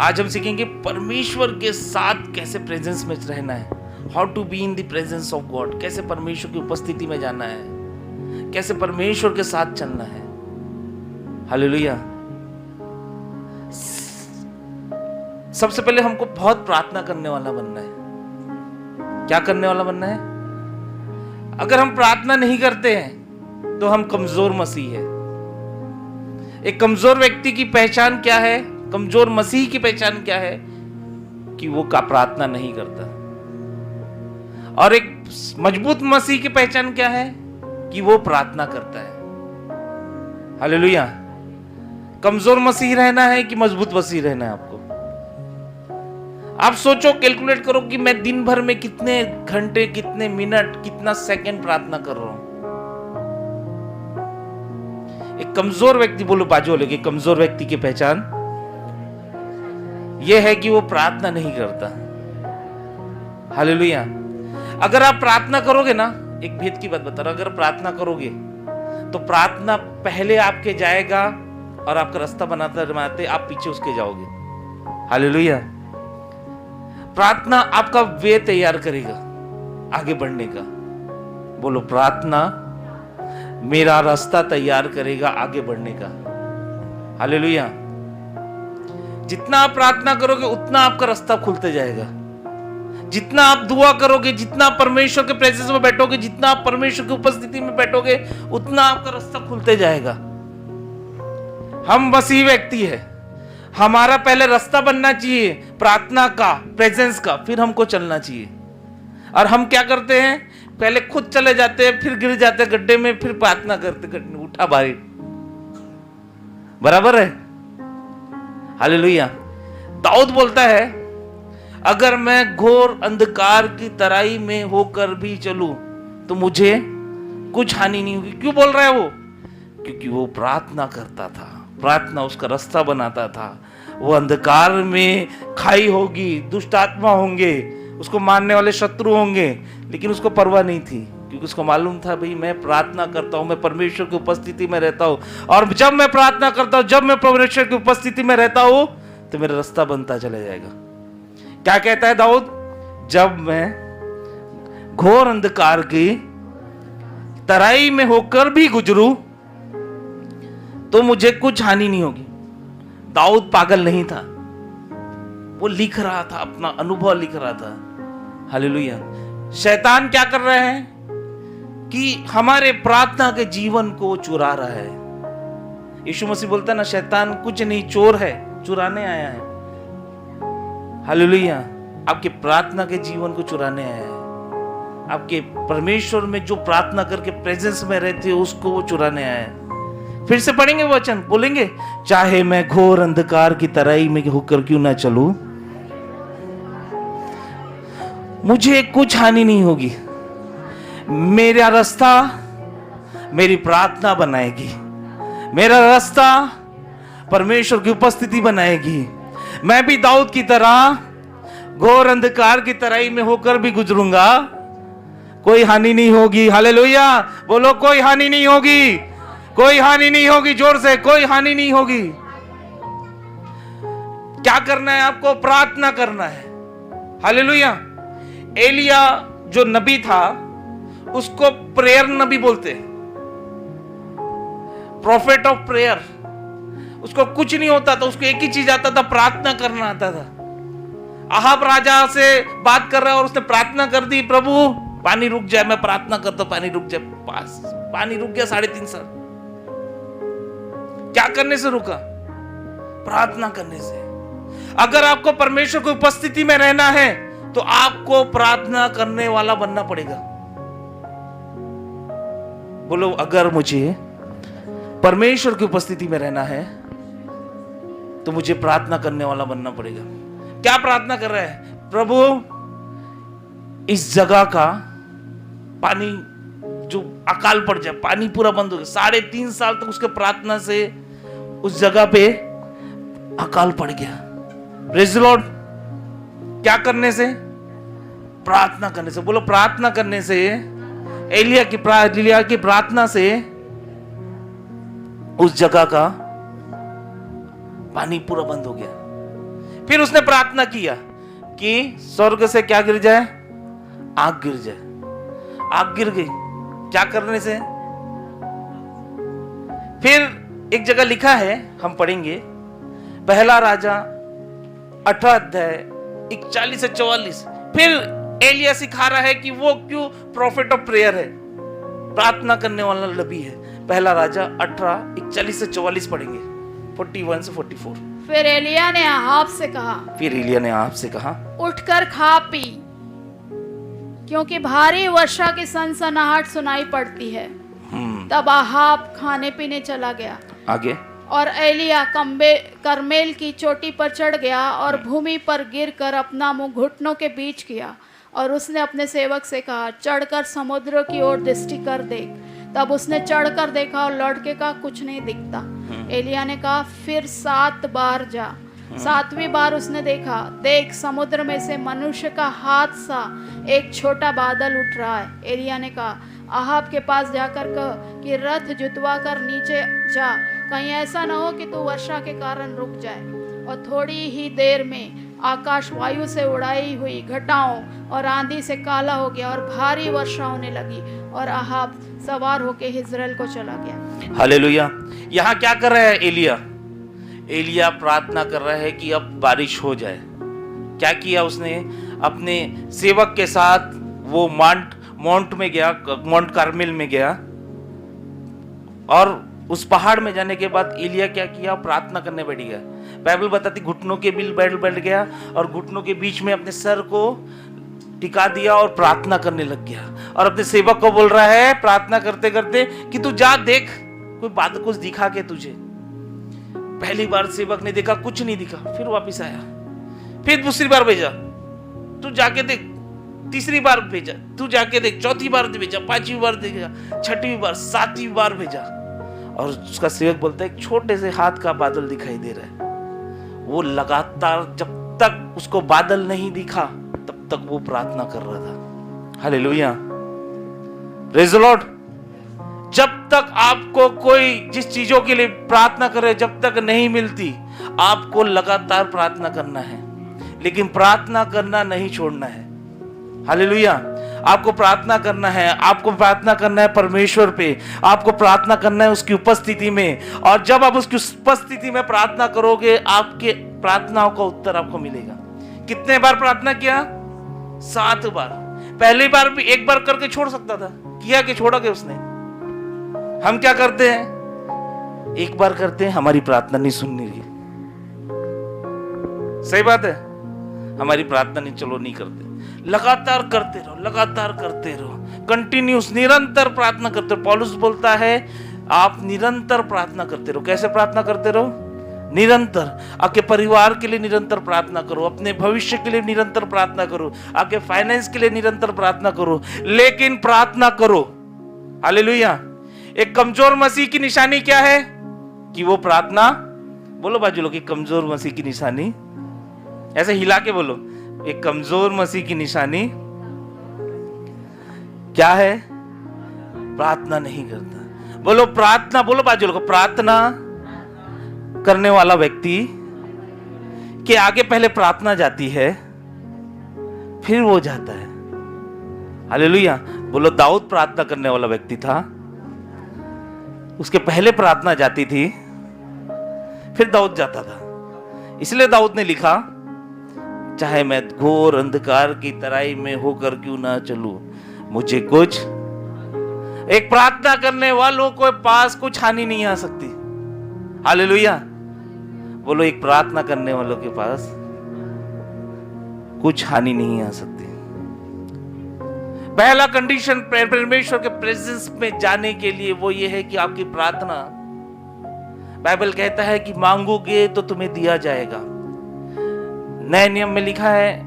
आज हम सीखेंगे परमेश्वर के साथ कैसे प्रेजेंस में रहना है, how to be in the presence of God, कैसे परमेश्वर की उपस्थिति में जाना है, कैसे परमेश्वर के साथ चलना है। हालेलुया। सबसे पहले हमको बहुत प्रार्थना करने वाला बनना है। क्या करने वाला बनना है? अगर हम प्रार्थना नहीं करते हैं तो हम कमजोर मसीह है। एक कमजोर व्यक्ति की पहचान क्या है? कमजोर मसीह की पहचान क्या है? कि वो का प्रार्थना नहीं करता। और एक मजबूत मसीह की पहचान क्या है? कि वो प्रार्थना करता है। हालेलुया। कमजोर मसीह रहना है कि मजबूत मसीह रहना है? आपको आप सोचो, कैलकुलेट करो कि मैं दिन भर में कितने घंटे, कितने मिनट, कितना सेकंड प्रार्थना कर रहा हूं। एक कमजोर व्यक्ति, बोलो बाजू वाले की, कमजोर व्यक्ति की पहचान यह है कि वो प्रार्थना नहीं करता। हालेलुया। अगर आप प्रार्थना करोगे ना, एक भेद की बात बता रहा हूं, अगर प्रार्थना करोगे तो प्रार्थना पहले आपके जाएगा और आपका रास्ता बनाते बनाते आप पीछे उसके जाओगे। हालेलुया। प्रार्थना आपका वे तैयार करेगा आगे बढ़ने का। बोलो, प्रार्थना मेरा रास्ता तैयार करेगा आगे बढ़ने का। हालेलुया। जितना आप प्रार्थना करोगे उतना आपका रास्ता खुलते जाएगा। जितना आप दुआ करोगे, जितना आप परमेश्वर के प्रेजेंस में बैठोगे, जितना आप परमेश्वर की उपस्थिति में बैठोगे, उतना आपका रास्ता खुलते जाएगा। हम मसीह व्यक्ति है, हमारा पहले रास्ता बनना चाहिए प्रार्थना का, प्रेजेंस का, फिर हमको चलना चाहिए। और हम क्या करते हैं? पहले खुद चले जाते हैं, फिर गिर जाते हैं गड्ढे में, फिर प्रार्थना करते उठा भारी। बराबर है? हालेलुया। दाऊद बोलता है, अगर मैं घोर अंधकार की तराई में होकर भी चलूं तो मुझे कुछ हानि नहीं होगी। क्यों बोल रहा है वो? क्योंकि वो प्रार्थना करता था, प्रार्थना उसका रास्ता बनाता था। वो अंधकार में खाई होगी, दुष्ट आत्मा होंगे, उसको मारने वाले शत्रु होंगे, लेकिन उसको परवाह नहीं थी, क्योंकि उसको मालूम था, भाई मैं प्रार्थना करता हूं, मैं परमेश्वर की उपस्थिति में रहता हूं, और जब मैं प्रार्थना करता हूं, जब मैं परमेश्वर की उपस्थिति में रहता हूं, तो मेरा रास्ता बनता चला जाएगा। क्या कहता है दाऊद? जब मैं घोर अंधकार की तराई में होकर भी गुजरूं तो मुझे कुछ हानि नहीं होगी। दाऊद पागल नहीं था, वो लिख रहा था, अपना अनुभव लिख रहा था। हालेलुया। शैतान क्या कर रहा है कि हमारे प्रार्थना के जीवन को चुरा रहा है। यीशु मसीह बोलता है ना, शैतान कुछ नहीं, चोर है, चुराने आया है। हालेलुया। आपके प्रार्थना के जीवन को चुराने आया है। आपके परमेश्वर में जो प्रार्थना करके प्रेजेंस में रहते हो, उसको वो चुराने आया है। फिर से पढ़ेंगे वचन, बोलेंगे, चाहे मैं घोर अंधकार की तराई में होकर क्यों ना चलूं, मुझे कुछ हानि नहीं होगी। मेरा रास्ता मेरी प्रार्थना बनाएगी, मेरा रास्ता परमेश्वर की उपस्थिति बनाएगी। मैं भी दाऊद की तरह घोर अंधकार की तराई में होकर भी गुजरूंगा, कोई हानि नहीं होगी। हालेलुया। बोलो, कोई हानि नहीं होगी, कोई हानि नहीं होगी। जोर से, कोई हानि नहीं होगी। क्या करना है आपको? प्रार्थना करना है। हालेलुया। एलिया जो नबी था, उसको प्रेयर नबी बोलते, प्रॉफिट ऑफ प्रेयर। उसको कुछ नहीं होता था, उसको एक ही चीज आता था, प्रार्थना करना आता था। अहाब राजा से बात कर रहा है और उसने प्रार्थना कर दी, प्रभु पानी रुक जाए, मैं प्रार्थना करता हूं, पानी रुक जाए। पानी रुक गया 3.5 साल। क्या करने से रुका? प्रार्थना करने से। अगर आपको परमेश्वर की उपस्थिति में रहना है तो आपको प्रार्थना करने वाला बनना पड़ेगा। बोलो, अगर मुझे परमेश्वर की उपस्थिति में रहना है तो मुझे प्रार्थना करने वाला बनना पड़ेगा। क्या प्रार्थना कर रहा है? प्रभु इस जगह का पानी, जो अकाल पड़ जाए, पानी पूरा बंद हो गया। 3.5 साल तक उसके प्रार्थना से उस जगह पे अकाल पड़ गया। Praise the Lord. क्या करने से? प्रार्थना करने से। बोलो, प्रार्थना करने से। एलिया की प्रार्थना से उस जगह का पानी पूरा बंद हो गया। फिर उसने प्रार्थना किया कि स्वर्ग से क्या गिर जाए, आग गिर जाए। आग गिर गई क्या करने से। फिर एक जगह लिखा है, हम पढ़ेंगे, पहला राजा 18 अध्याय 41 से 44। फिर एलिया सिखा रहा है कि वो क्यों प्रॉफिट ऑफ प्रेयर है, प्रार्थना करने वाला नबी है। पहला राजा 18 41 से 44 पढ़ेंगे, 41 से 44। फिर एलिया ने आहाब से कहा, उठकर खा पी, क्योंकि भारी वर्षा की सनसनाहट सुनाई पड़ती है। तब आहाब खाने पीने चला गया। आगे, और एलिया करमेल की चोटी पर चढ़ गया और भूमि पर गिरकर अपना मुंह घुटनों के बीच किया, और उसने अपने सेवक से कहा, चढ़कर समुद्र की ओर दृष्टि कर देख। तब उसने चढ़कर देखा और लड़के का कुछ नहीं दिखता। एलिया ने कहा, फिर 7 बार जा। 7वीं बार उसने देखा, देख समुद्र में से मनुष्य का हाथ सा एक छोटा बादल उठ रहा है। एलिया ने कहा, आहाब के पास जाकर कह कि रथ जुतवा कर नीचे जा, कहीं ऐसा न हो कि तू वर्षा के कारण रुक जाए। और थोड़ी ही देर में आकाश वायु से उड़ाई हुई घटाओं और आंधी से काला हो गया और भारी वर्षा होने लगी, और आहाब सवार होके इस्राएल को चला गया। हालेलुया। यहाँ क्या कर रहा है एलिया? एलिया प्रार्थना कर रहा है कि अब बारिश हो जाए। क्या किया उसने? अपने सेवक के साथ वो माउंट में गया, माउंट कार्मेल में गया, और उस पहाड़ में जाने के बाद एलिया क्या किया? प्रार्थना करने बैठ गया। बाइबल बताती घुटनों के बिल बैठ गया और घुटनों के बीच में अपने सर को टिका दिया और प्रार्थना करने लग गया, और अपने सेवक को बोल रहा है प्रार्थना करते करते कि तू जा देख, कोई बात कुछ दिखा के तुझे। पहली बार सेवक ने देखा, कुछ नहीं दिखा, फिर वापस आया। फिर दूसरी बार भेजा, तू जाके देख। तीसरी बार भेजा, तू जाके देख। चौथी बार भेजा, 5वीं बार भेजा, 6वीं बार, 7वीं बार भेजा, और उसका सेवक बोलता है एक छोटे से हाथ का बादल दिखाई दे रहा है। वो लगातार जब तक उसको बादल नहीं दिखा तब तक वो प्रार्थना कर रहा था। Hallelujah, praise the Lord. जब तक आपको कोई जिस चीजों के लिए प्रार्थना करे जब तक नहीं मिलती, आपको लगातार प्रार्थना करना है, लेकिन प्रार्थना करना नहीं छोड़ना है। हालेलुया। आपको प्रार्थना करना है, आपको प्रार्थना करना है परमेश्वर पे, आपको प्रार्थना करना है उसकी उपस्थिति में, और जब आप उसकी उपस्थिति में प्रार्थना करोगे आपके प्रार्थनाओं का उत्तर आपको मिलेगा। कितने बार प्रार्थना किया? 7 बार। पहली बार भी एक बार करके छोड़ सकता था, किया कि छोड़ा के उसने। हम क्या करते हैं? एक बार करते हैं, हमारी प्रार्थना नहीं सुननी है। सही बात है, हमारी प्रार्थना नहीं, चलो नहीं करते। लगातार करते रहो, लगातार करते रहो, कंटिन्यूस, निरंतर प्रार्थना करते रहो। पौलुस बोलता है आप निरंतर प्रार्थना करते रहो। कैसे प्रार्थना करते रहो? निरंतर। आपके परिवार के लिए निरंतर प्रार्थना करो, अपने भविष्य के लिए निरंतर प्रार्थना करो, आपके फाइनेंस के लिए निरंतर प्रार्थना करो, लेकिन प्रार्थना करो। हालेलुया। एक कमजोर मसीह की निशानी क्या है? कि वो प्रार्थना, बोलो बाजू लोग, कमजोर मसीह की निशानी, ऐसे हिला के बोलो, एक कमजोर मसीह की निशानी क्या है? प्रार्थना नहीं करता। बोलो प्रार्थना, बोलो बाजू लोग, प्रार्थना करने वाला व्यक्ति के आगे पहले प्रार्थना जाती है, फिर वो जाता है। हालेलुया। बोलो दाऊद प्रार्थना करने वाला व्यक्ति था, उसके पहले प्रार्थना जाती थी, फिर दाऊद जाता था। इसलिए दाऊद ने लिखा, चाहे मैं घोर अंधकार की तराई में होकर क्यों ना चलूं, मुझे कुछ, एक प्रार्थना करने वालों को पास कुछ हानि नहीं आ सकती। हालेलुया। बोलो एक प्रार्थना करने वालों के पास कुछ हानि नहीं आ सकती। पहला कंडीशन परमेश्वर के प्रेजेंस में जाने के लिए वो ये है कि आपकी प्रार्थना, बाइबल कहता है कि मांगोगे तो तुम्हें दिया जाएगा। नए नियम में लिखा है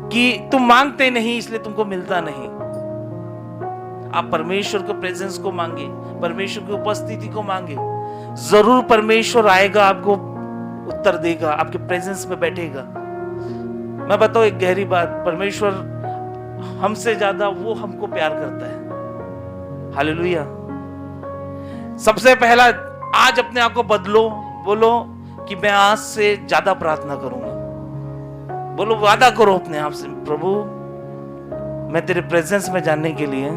कि तुम मांगते नहीं इसलिए तुमको मिलता नहीं। आप परमेश्वर के प्रेजेंस को मांगे, परमेश्वर की उपस्थिति को मांगे, जरूर परमेश्वर आएगा, आपको उत्तर देगा, आपके प्रेजेंस में बैठेगा। मैं बताऊं एक गहरी बात, परमेश्वर हमसे ज्यादा वो हमको प्यार करता है। हालेलुया। सबसे पहला आज अपने आप को बदलो, बोलो कि मैं आज से ज्यादा प्रार्थना करूंगा। बोलो वादा करो अपने आप से, प्रभु मैं तेरे प्रेजेंस में जाने के लिए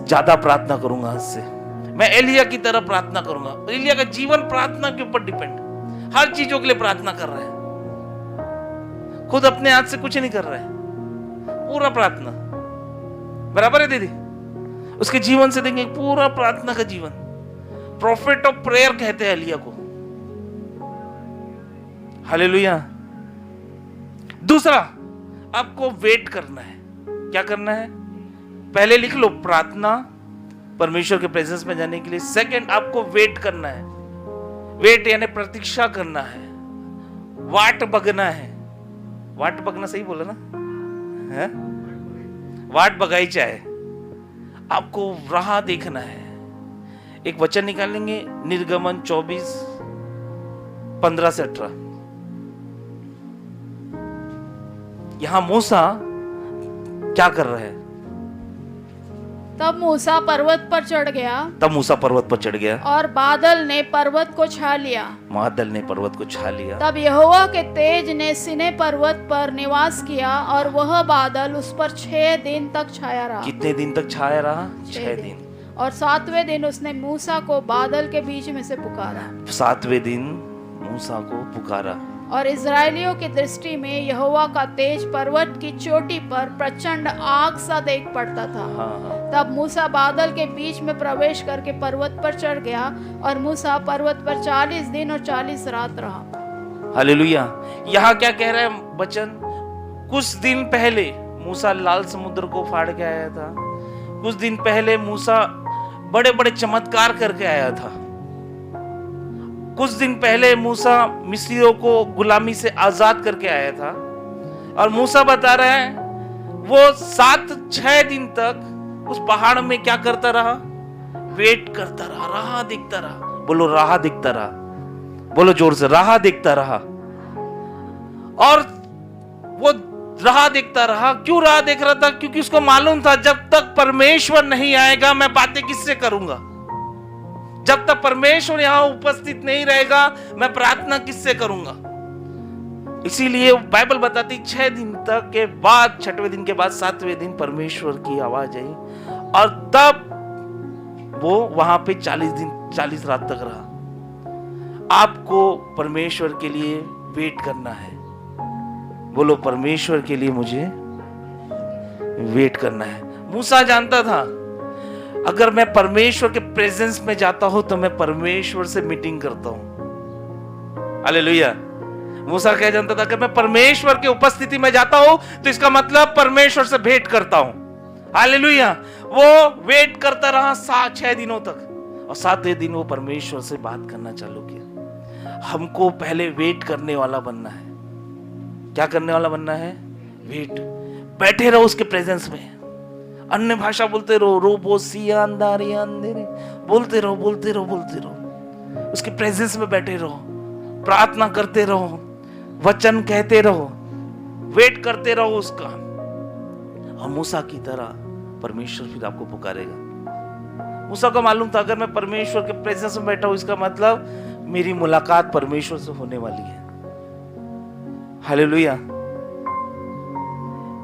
ज्यादा प्रार्थना करूंगा। आज से मैं एलिया की तरह प्रार्थना करूंगा। एलिया का जीवन प्रार्थना के ऊपर डिपेंड, हर चीजों के लिए प्रार्थना कर रहा है, खुद अपने हाथ से कुछ नहीं कर रहा है, पूरा प्रार्थना। बराबर है दीदी? उसके जीवन से देखेंगे पूरा प्रार्थना का जीवन। प्रॉफिट ऑफ प्रेयर कहते हैं एलिया को। हालेलुया। दूसरा, आपको वेट करना है। क्या करना है? पहले लिख लो, प्रार्थना, परमेश्वर के प्रेजेंस में जाने के लिए। सेकंड, आपको वेट करना है। वेट यानी प्रतीक्षा करना है, वाट बगना है। वाट बगना सही बोला ना? है? वाट बगाईचा है। आपको राह देखना है। एक वचन निकालेंगे, निर्गमन 24:15 से 18। यहां मूसा क्या कर रहा है? तब मूसा पर्वत पर चढ़ गया। तब मूसा पर्वत पर चढ़ गया और बादल ने पर्वत को छा लिया। बादल ने पर्वत को छा लिया। तब यहोवा के तेज ने सिने पर्वत पर निवास किया और वह बादल उस पर 6 दिन तक छाया रहा। कितने दिन तक छाया रहा? 6 दिन। और 7वें दिन उसने मूसा को बादल के बीच में से पुकारा। 7वें दिन मूसा को पुकारा। और इजराइलियों की दृष्टि में यहोवा का तेज पर्वत की चोटी पर प्रचंड आग सा देख पड़ता था। हाँ। तब मूसा बादल के बीच में प्रवेश करके पर्वत पर चढ़ गया और मूसा पर्वत पर 40 दिन और 40 रात रहा। हालेलुया। यहाँ क्या कह रहा है वचन? कुछ दिन पहले मूसा लाल समुद्र को फाड़ के आया था। कुछ दिन पहले मूसा बड़े बड़े चमत्कार करके आया था। कुछ दिन पहले मूसा मिस्रियों को गुलामी से आजाद करके आया था। और मूसा बता रहा है वो 7-6 दिन तक उस पहाड़ में क्या करता रहा? वेट करता रहा, राह देखता रहा। बोलो राह देखता रहा। बोलो जोर से, राह देखता रहा। और वो राह देखता रहा। क्यों राह देख रहा था? क्योंकि उसको मालूम था जब तक परमेश्वर नहीं आएगा मैं बातें किससे करूंगा। जब तक परमेश्वर यहां उपस्थित नहीं रहेगा मैं प्रार्थना किससे करूंगा। इसीलिए बाइबल बताती 6 दिन तक के बाद, 6वें दिन के बाद 7वें दिन परमेश्वर की आवाज आई और तब वो वहां पे 40 दिन 40 रात तक रहा। आपको परमेश्वर के लिए वेट करना है। बोलो परमेश्वर के लिए मुझे वेट करना है। मूसा जानता था अगर मैं परमेश्वर के प्रेजेंस में जाता हूं तो मैं परमेश्वर से मीटिंग करता हूं। हालेलुया। मूसा क्या जानता था? अगर मैं परमेश्वर के उपस्थिति में जाता हूं तो इसका मतलब परमेश्वर से भेंट करता हूं। हालेलुया। वो वेट करता रहा 6 दिनों तक और 7वें दिन वो परमेश्वर से बात करना चालू किया। हमको पहले वेट करने वाला बनना है। क्या करने वाला बनना है? वेट। बैठे रहो उसके प्रेजेंस में। अन्य भाषा बोलते रहो, रोबो सिया अंधारी अंधेरे, बोलते रहो बोलते रहो बोलते रहो। उसके प्रेजेंस में बैठे रहो, प्रार्थना करते रहो, वचन कहते रहो, वेट करते रहो उसका। और मूसा की तरह परमेश्वर फिर आपको पुकारेगा। मूसा को मालूम था अगर मैं परमेश्वर के प्रेजेंस में बैठा हूं इसका मतलब मेरी मुलाकात परमेश्वर से होने वाली है। हालेलुया।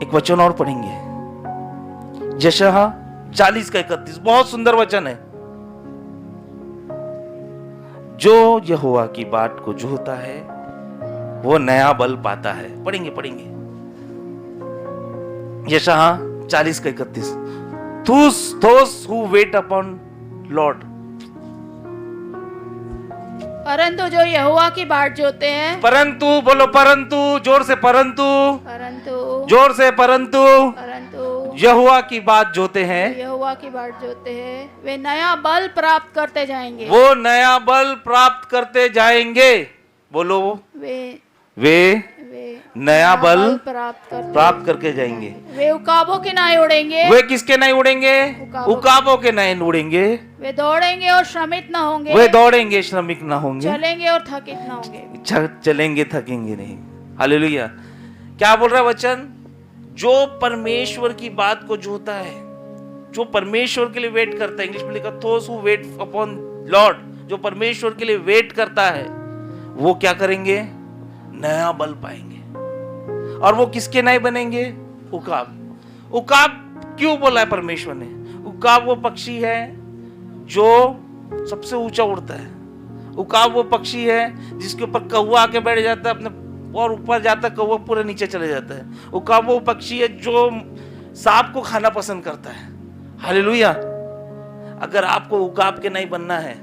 एक वचन और पढ़ेंगे, यशायाह 40:31। बहुत सुंदर वचन है। जो यहोवा की बाट को जोहता है वो नया बल पाता है। पढ़ेंगे यशायाह 40:31। Those who wait upon Lord, परंतु जो यहोवा की बाट जोते हैं। परंतु, बोलो परंतु, जोर से परंतु, जोर से परंतु यहोवा की बात जोते हैं, यहोवा की बाट जोते हैं वे नया बल प्राप्त करते जाएंगे। वो नया बल प्राप्त करते जाएंगे। बोलो वे नया बल प्राप्त करके जाएंगे। वे उकाबों के नहीं उड़ेंगे। वे किसके नहीं उड़ेंगे? उकाबों के नहीं उड़ेंगे। वे दौड़ेंगे और श्रमित न होंगे। वे दौड़ेंगे श्रमिक न होंगे। चलेंगे और थकित न होंगे। चलेंगे थकेंगे नहीं। हालेलुया। क्या बोल रहा है वचन? जो परमेश्वर की बात को जोता है, जो परमेश्वर के लिए वेट करता है, इंग्लिश में लिखा those who wait upon Lord, जो परमेश्वर के लिए वेट करता है वो क्या करेंगे? नया बल पाएंगे। और वो किसके नए बनेंगे? उकाब। उकाब क्यों बोला है परमेश्वर ने? उकाब वो पक्षी है जो सबसे ऊंचा उड़ता है। उकाब वो पक्षी है जिसके ऊपर कौवा आके बैठ जाता है अपने और ऊपर जाता है, कौवा पूरे नीचे चले जाता है। उकाब वो पक्षी है जो सांप को खाना पसंद करता है। हालेलुया। अगर आपको उकाब के नहीं बनना है,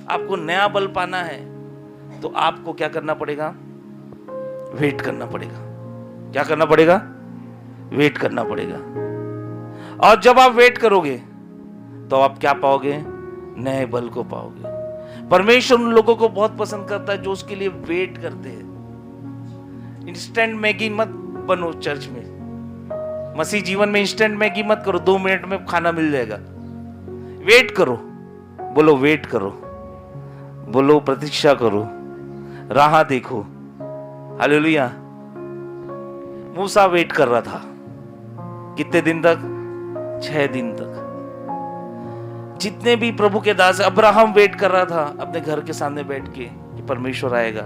आपको नया बल पाना है, तो आपको क्या करना पड़ेगा? वेट करना पड़ेगा। क्या करना पड़ेगा? वेट करना पड़ेगा। और जब आप वेट करोगे तो आप क्या पाओगे? नए बल को पाओगे। परमेश्वर उन लोगों को बहुत पसंद करता है जो उसके लिए वेट करते हैं। इंस्टेंट मैगी मत बनो चर्च में। मसीह जीवन में इंस्टेंट मैगी मत करो, 2 मिनट में खाना मिल जाएगा। वेट करो। बोलो वेट करो। बोलो प्रतीक्षा करो, राह देखो। हालेलुया। मूसा वेट कर रहा था कितने दिन तक? 6 दिन तक। जितने भी प्रभु के दास, अब्राहम वेट कर रहा था अपने घर के सामने बैठ के कि परमेश्वर आएगा।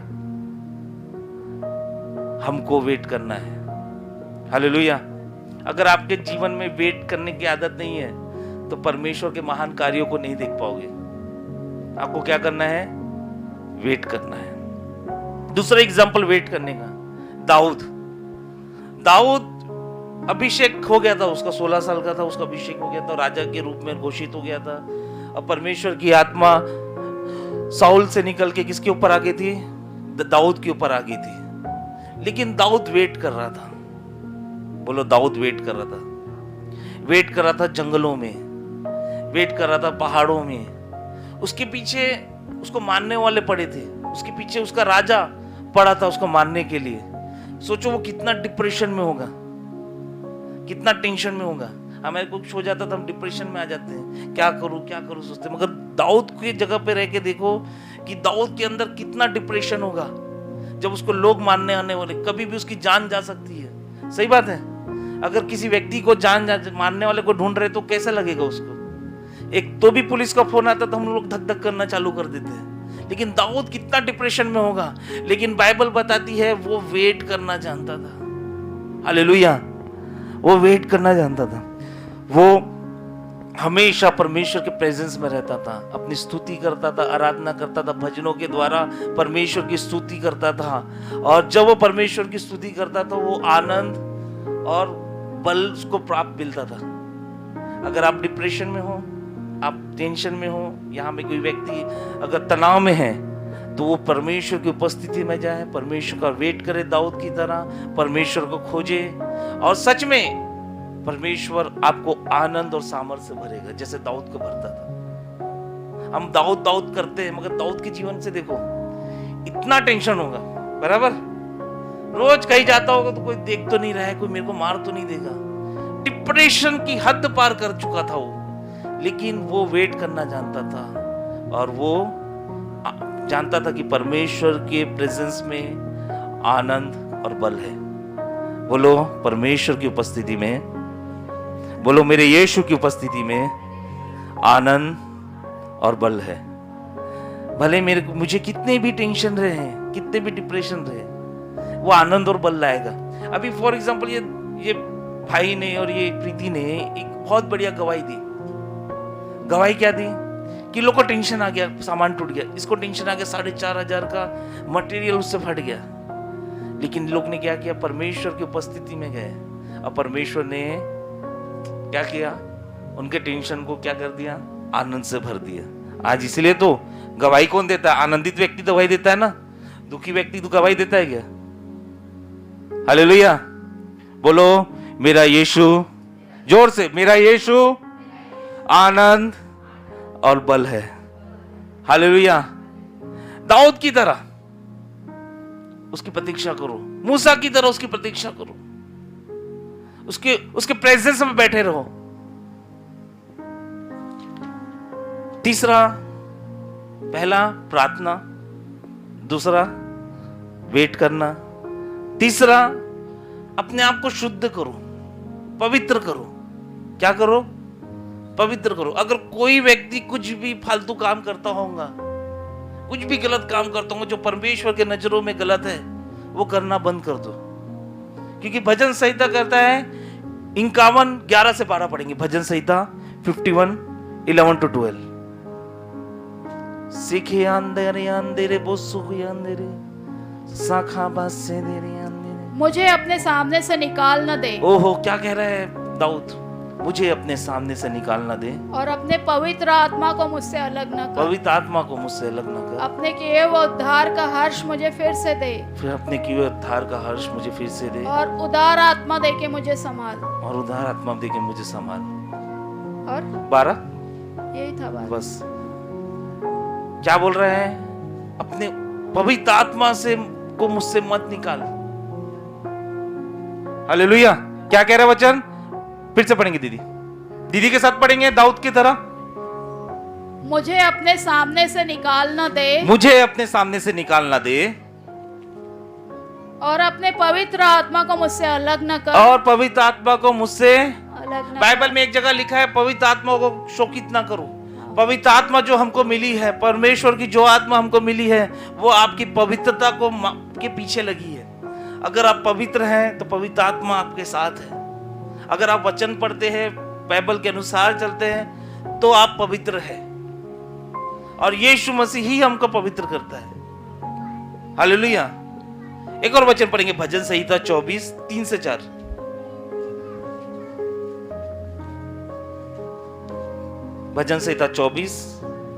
हमको वेट करना है। हालेलुया। अगर आपके जीवन में वेट करने की आदत नहीं है तो परमेश्वर के महान कार्यों को नहीं देख पाओगे। आपको क्या करना है? वेट करना है। दूसरा एग्जाम्पल वेट करने का, दाऊद अभिषेक हो गया था, उसका 16 साल का था, उसका अभिषेक हो गया था, राजा के रूप में घोषित हो गया था। और परमेश्वर की आत्मा साउल से निकल के किसके ऊपर आ गई थी? दाऊद के ऊपर आ गई थी। लेकिन दाऊद वेट कर रहा था। बोलो दाऊद वेट कर रहा था। वेट कर रहा था जंगलों में, वेट कर रहा था पहाड़ों में। उसके पीछे उसको मारने वाले पड़े थे, उसके पीछे उसका राजा पड़ा था उसको मारने के लिए। सोचो वो कितना डिप्रेशन में होगा, कितना टेंशन में होगा। हमारे कुछ हो जाता तो हम डिप्रेशन में आ जाते हैं, क्या करूं सोचते। मगर दाऊद की जगह पे रह के देखो कि दाऊद के अंदर कितना डिप्रेशन होगा जब उसको लोग मारने आने वाले। कभी भी उसकी जान जा सकती है। सही बात है। अगर किसी व्यक्ति को मारने वाले को ढूंढ रहे तो कैसा लगेगा उसको? एक तो भी पुलिस का फोन आता तो हम लोग धक धक करना चालू कर देते हैं। लेकिन दाऊद कितना डिप्रेशन में होगा। लेकिन बाइबल बताती है वो वेट करना जानता था। हालेलुया। वो वेट करना जानता था। वो हमेशा परमेश्वर के प्रेजेंस में रहता था, अपनी स्तुति करता था, आराधना करता था, भजनों के द्वारा परमेश्वर की स्तुति करता था। और जब वो परमेश्वर की स्तुति करता था वो आनंद और बल उसको प्राप्त मिलता था। अगर आप डिप्रेशन में हो, आप टेंशन में हो, यहाँ में कोई व्यक्ति अगर तनाव में है तो वो परमेश्वर की उपस्थिति में जाए, परमेश्वर का वेट करे दाऊद की तरह, परमेश्वर को खोजे। और सच में परमेश्वर आपको आनंद और सामर्थ्य से भरेगा जैसे दाऊद को भरता था। हम दाऊद करते हैं, मगर दाऊद के जीवन से देखो इतना टेंशन होगा। बराबर रोज कहीं जाता होगा तो कोई देख तो नहीं रहा है, कोई मेरे को मार तो नहीं देगा। डिप्रेशन की हद पार कर चुका था वो। लेकिन वो वेट करना जानता था और वो जानता था कि परमेश्वर के प्रेजेंस में आनंद और बल है। बोलो परमेश्वर की उपस्थिति में, बोलो मेरे यीशु की उपस्थिति में आनंद और बल है। भले मुझे कितने भी टेंशन रहे, कितने भी डिप्रेशन रहे, वो आनंद और बल लाएगा। अभी फॉर एग्जांपल ये भाई ने और ये प्रीति ने एक बहुत बढ़िया गवाही दी। गवाही क्या दी कि लोग को टेंशन आ गया, सामान टूट गया, इसको टेंशन आ गया, 4,500 का मटेरियल उससे फट गया। लेकिन लोग ने क्या किया? परमेश्वर की उपस्थिति में गए और परमेश्वर ने क्या किया? उनके टेंशन को क्या कर दिया? आनंद से भर दिया। आज इसलिए तो गवाही कौन देता है? आनंदित व्यक्ति तो गवाही देता है ना। दुखी व्यक्ति तो गवाही देता है क्या? हालेलुया। बोलो मेरा यीशु, जोर से, मेरा यीशु आनंद और बल है। हालेलुया। दाऊद की तरह उसकी प्रतीक्षा करो, मूसा की तरह उसकी प्रतीक्षा करो, उसके प्रेजेंस में बैठे रहो। तीसरा, पहला प्रार्थना, दूसरा वेट करना, तीसरा अपने आप को शुद्ध करो, पवित्र करो। क्या करो? पवित्र करो। अगर कोई व्यक्ति कुछ भी फालतू काम करता होगा, कुछ भी गलत काम करता होगा जो परमेश्वर के नजरों में गलत है, वो करना बंद कर दो। क्योंकि भजन संहिता कहता है 51 11 से 12 पढ़ेंगे, भजन संहिता 51 11 to 12। सीखे अंधेरे अंधेरे बोसुके अंधेरे साखा बासे देरे अंधेरे। मुझे अपने सामने से निकाल न दे। ओहो, क्या कह रहा है दाऊद, मुझे अपने सामने से निकाल ना दे और अपने पवित्र आत्मा को मुझसे अलग न कर। पवित्र आत्मा को मुझसे अलग ना कर। अपने किए हुए उद्धार का हर्ष मुझे फिर से दे। फिर अपने किए हुए उद्धार का हर्ष मुझे फिर से दे। और उदार आत्मा दे के मुझे संभाल। और उदार आत्मा दे के मुझे संभाल। और 12 यही था बात। बस क्या बोल रहे हैं, अपने पवित्र आत्मा से को मुझसे मत निकाल। हालेलुया। क्या कह रहा है वचन, फिर से पढ़ेंगे दीदी के साथ पढ़ेंगे दाऊद की तरह। मुझे अपने सामने से निकाल न दे। मुझे अपने सामने से निकाल ना दे। और अपने पवित्र आत्मा को मुझसे अलग न कर। और पवित्र आत्मा को मुझसे अलग न बाइबल में एक जगह लिखा है, पवित्र आत्मा को शोकित ना करो। पवित्र आत्मा जो हमको मिली है, परमेश्वर की जो आत्मा हमको मिली है, वो आपकी पवित्रता को के पीछे लगी है। अगर आप पवित्र हैं तो पवित्र आत्मा आपके साथ है। अगर आप वचन पढ़ते हैं, बाइबल के अनुसार चलते हैं, तो आप पवित्र हैं। और यीशु मसीह ही हमको पवित्र करता है। हालेलुया। एक और वचन पढ़ेंगे, भजन संहिता 24 3 से 4। भजन संहिता 24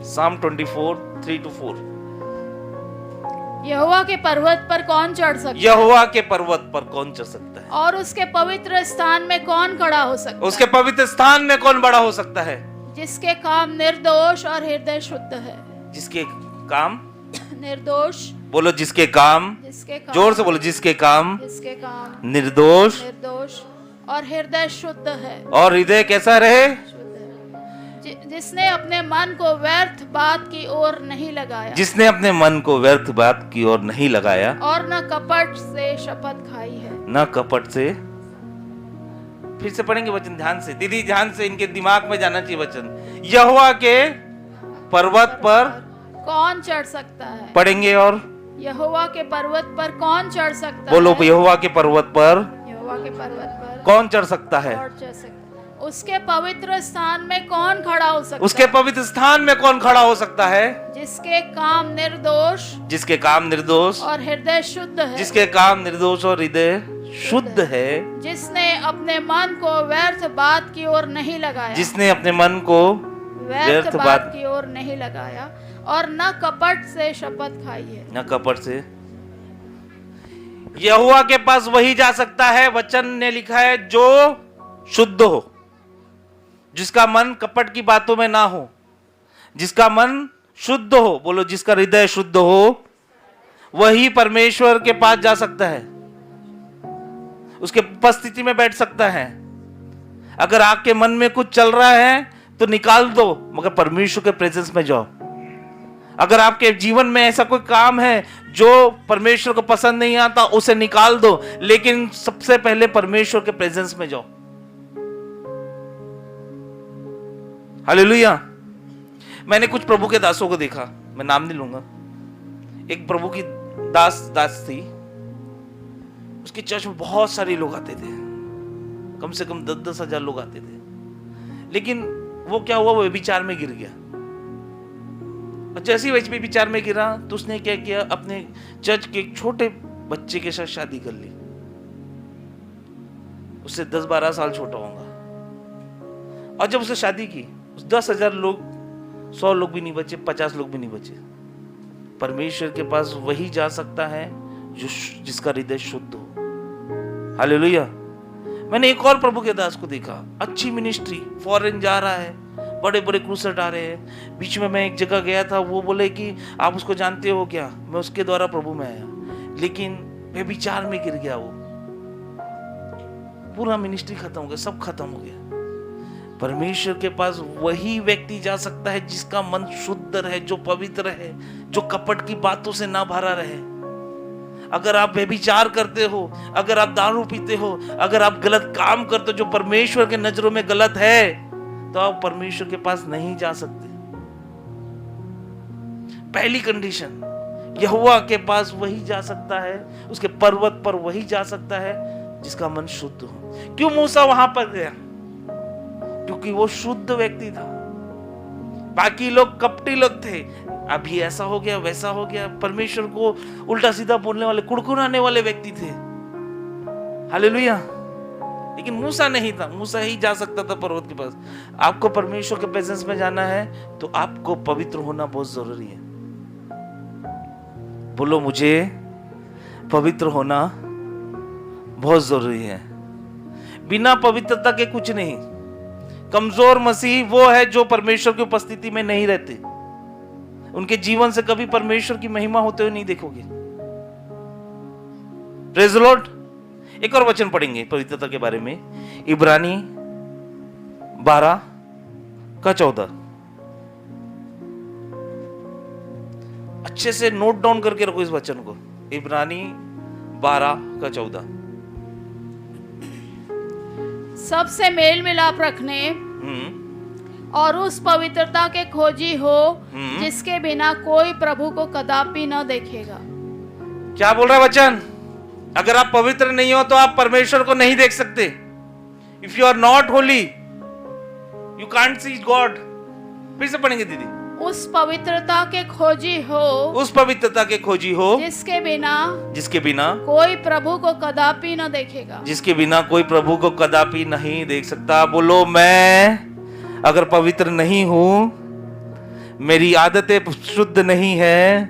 Psalm 24 3 to 4। यहोवा के पर्वत पर कौन चढ़ सकता है? यहोवा के पर्वत पर कौन चढ़ सकता है? और उसके पवित्र स्थान में कौन खड़ा हो सकता है? उसके पवित्र स्थान में कौन बड़ा हो सकता है? जिसके काम निर्दोष और हृदय शुद्ध है। जिसके काम निर्दोष, बोलो, जिसके काम, जोर से बोलो, जिसके काम निर्दोष और हृदय शुद्ध है। और हृदय कैसा रहे? जिसने अपने मन को व्यर्थ बात की ओर नहीं लगाया। जिसने अपने मन को व्यर्थ बात की ओर नहीं लगाया। और न कपट से शपथ खाई है। न कपट से। फिर से पढ़ेंगे वचन ध्यान से, दीदी ध्यान से, इनके दिमाग में जाना चाहिए वचन। यहोवा के पर्वत पर कौन चढ़ सकता है? पढ़ेंगे। और यहोवा के पर्वत पर कौन चढ़ सकता बोलो, है? यहोवा के पर्वत पर कौन चढ़ सकता है? उसके पवित्र स्थान में कौन खड़ा हो सकता है? उसके पवित्र स्थान में कौन खड़ा हो सकता है? जिसके काम निर्दोष, जिसके काम निर्दोष और हृदय शुद्ध है। जिसके काम निर्दोष और हृदय शुद्ध है। जिसने अपने मन को व्यर्थ बात की ओर नहीं लगाया। जिसने अपने मन को व्यर्थ बात की ओर नहीं लगाया और न कपट से शपथ खाई है। न कपट से। यहोवा के पास वही जा सकता है, वचन ने लिखा है, जो शुद्ध हो, जिसका मन कपट की बातों में ना हो, जिसका मन शुद्ध हो। बोलो, जिसका हृदय शुद्ध हो, वही परमेश्वर के पास जा सकता है, उसके उपस्थिति में बैठ सकता है। अगर आपके मन में कुछ चल रहा है तो निकाल दो, मगर परमेश्वर के प्रेजेंस में जाओ। अगर आपके जीवन में ऐसा कोई काम है जो परमेश्वर को पसंद नहीं आता, उसे निकाल दो, लेकिन सबसे पहले परमेश्वर के प्रेजेंस में जाओ। हालेलुया। मैंने कुछ प्रभु के दासों को देखा, मैं नाम नहीं लूंगा। एक प्रभु की दास थी, उसके चर्च में बहुत सारे लोग आते थे, कम से कम 10-10 हजार लोग आते थे। लेकिन वो क्या हुआ, वो व्यभिचार में गिर गया। और जैसे ही व्यभिचार में गिरा तो उसने क्या किया, अपने चर्च के एक छोटे बच्चे के साथ शादी कर ली। उससे 10-12 साल छोटा होगा। और जब उसने शादी की, 10,000 लोग, 100 लोग भी नहीं बचे, 50 लोग भी नहीं बचे। परमेश्वर के पास वही जा सकता है जो जिसका हृदय शुद्ध हो। हालेलुया। मैंने एक और प्रभु के दास को देखा, अच्छी मिनिस्ट्री, फॉरेन जा रहा है, बड़े बड़े क्रूसेड आ रहे हैं। बीच में मैं एक जगह गया था, वो बोले कि आप उसको जानते हो क्या? मैं उसके द्वारा प्रभु में आया, लेकिन व्यभिचार में गिर गया। वो पूरा मिनिस्ट्री खत्म हो गया, सब खत्म हो गया। परमेश्वर के पास वही व्यक्ति जा सकता है जिसका मन शुद्ध रहे, जो पवित्र है, जो कपट की बातों से ना भरा रहे। अगर आप व्यभिचार करते हो, अगर आप दारू पीते हो, अगर आप गलत काम करते हो जो परमेश्वर के नजरों में गलत है, तो आप परमेश्वर के पास नहीं जा सकते। पहली कंडीशन, यहोवा के पास वही जा सकता है, उसके पर्वत पर वही जा सकता है जिसका मन शुद्ध हो। क्यों मूसा वहां पर गया? क्योंकि वो शुद्ध व्यक्ति था। बाकी लोग कपटी लोग थे, अभी ऐसा हो गया वैसा हो गया, परमेश्वर को उल्टा सीधा बोलने वाले, कुड़कुड़ाने वाले व्यक्ति थे। हालेलुया। लेकिन मूसा नहीं था, मूसा ही जा सकता था पर्वत के पास। आपको परमेश्वर के प्रेजेंस में जाना है तो आपको पवित्र होना बहुत जरूरी है। बोलो, मुझे पवित्र होना बहुत जरूरी है। बिना पवित्रता के कुछ नहीं। कमजोर मसीह वो है जो परमेश्वर की उपस्थिति में नहीं रहते। उनके जीवन से कभी परमेश्वर की महिमा होते हुए नहीं देखोगे। Praise the Lord. एक और वचन पढ़ेंगे पवित्रता के बारे में, इब्रानी 12:14। अच्छे से नोट डाउन करके रखो इस वचन को। इब्रानी 12:14। सबसे मेल मिलाप रखने और उस पवित्रता के खोजी हो जिसके बिना कोई प्रभु को कदापि न देखेगा। क्या बोल रहा है वचन? अगर आप पवित्र नहीं हो तो आप परमेश्वर को नहीं देख सकते। If you are not holy you can't see God. फिर से पढ़ेंगे दीदी। उस पवित्रता के खोजी हो, उस पवित्रता के खोजी हो जिसके बिना कोई प्रभु को कदापि न देखेगा। जिसके बिना कोई प्रभु को कदापि नहीं देख सकता। बोलो, मैं अगर पवित्र नहीं हूं, मेरी आदतें शुद्ध नहीं है,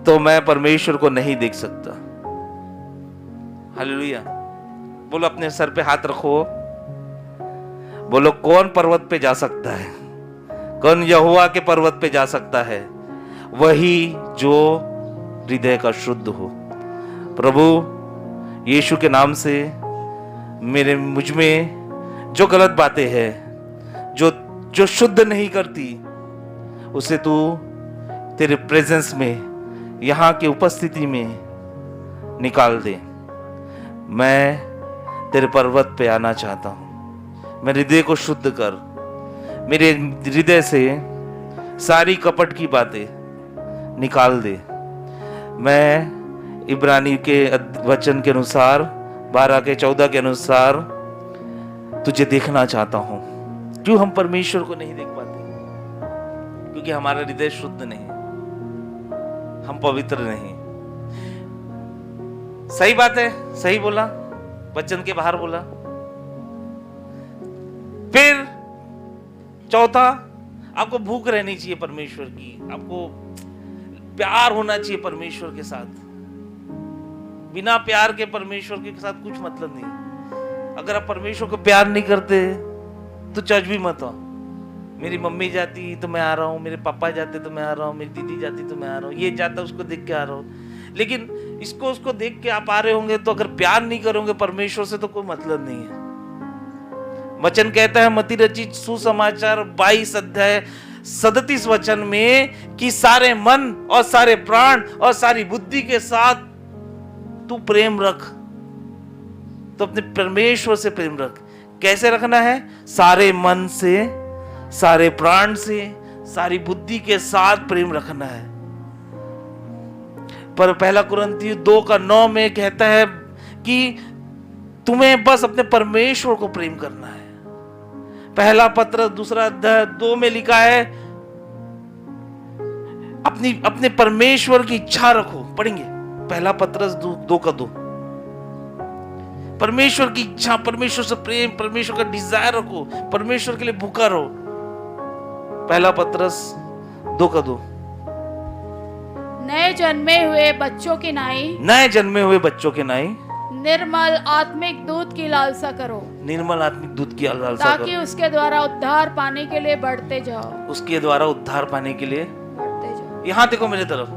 तो मैं परमेश्वर को नहीं देख सकता। हालेलुया। बोलो, अपने सर पे हाथ रखो। बोलो, कौन पर्वत पे जा सकता है? कौन यहोवा के पर्वत पे जा सकता है? वही जो हृदय का शुद्ध हो। प्रभु यीशु के नाम से मुझ में जो गलत बातें हैं, जो शुद्ध नहीं करती, उसे तू तेरे प्रेजेंस में, यहाँ की उपस्थिति में निकाल दे। मैं तेरे पर्वत पे आना चाहता हूँ। मेरे हृदय को शुद्ध कर। मेरे हृदय से सारी कपट की बातें निकाल दे। मैं इब्रानी के वचन के अनुसार 12:14 के अनुसार तुझे देखना चाहता हूँ। क्यों हम परमेश्वर को नहीं देख पाते? क्योंकि हमारा हृदय शुद्ध नहीं, हम पवित्र नहीं। सही बात है, सही बोला, वचन के बाहर बोला। फिर चौथा, आपको भूख रहनी चाहिए परमेश्वर की। आपको प्यार होना चाहिए परमेश्वर के साथ। बिना प्यार के परमेश्वर के साथ कुछ मतलब नहीं। अगर आप परमेश्वर को प्यार नहीं करते तो चर्च भी मत आओ। मेरी मम्मी जाती तो मैं आ रहा हूँ, मेरे पापा जाते तो मैं आ रहा हूँ, मेरी दीदी जाती तो मैं आ रहा हूँ, ये जाता उसको देख के आ रहा हूँ। लेकिन इसको उसको देख के आप आ रहे होंगे तो अगर प्यार नहीं करोगे परमेश्वर से तो कोई मतलब नहीं है। वचन कहता है मत्ती रचित सुसमाचार 22:37 वचन में कि सारे मन और सारे प्राण और सारी बुद्धि के साथ तू प्रेम रख। तो अपने परमेश्वर से प्रेम रख। कैसे रखना है? सारे मन से, सारे प्राण से, सारी बुद्धि के साथ प्रेम रखना है। पर 1 कुरिन्थियों 2:9 में कहता है कि तुम्हें बस अपने परमेश्वर को प्रेम करना है। 1 पत्रस 2:2 में लिखा है अपने परमेश्वर की इच्छा रखो। पढ़ेंगे 1 पत्रस 2:2। परमेश्वर की इच्छा, परमेश्वर से प्रेम, परमेश्वर का डिजायर रखो, परमेश्वर के लिए भूखा रहो। 1 पत्रस 2:2। नए जन्मे हुए बच्चों की नाई निर्मल आत्मिक दूध की लालसा करो। निर्मल आत्मिक दूध की लालसा ताकि करो। उसके द्वारा उद्धार पाने के लिए बढ़ते जाओ। उसके द्वारा उद्धार पाने के लिए बढ़ते जाओ। यहाँ देखो मेरे तरफ,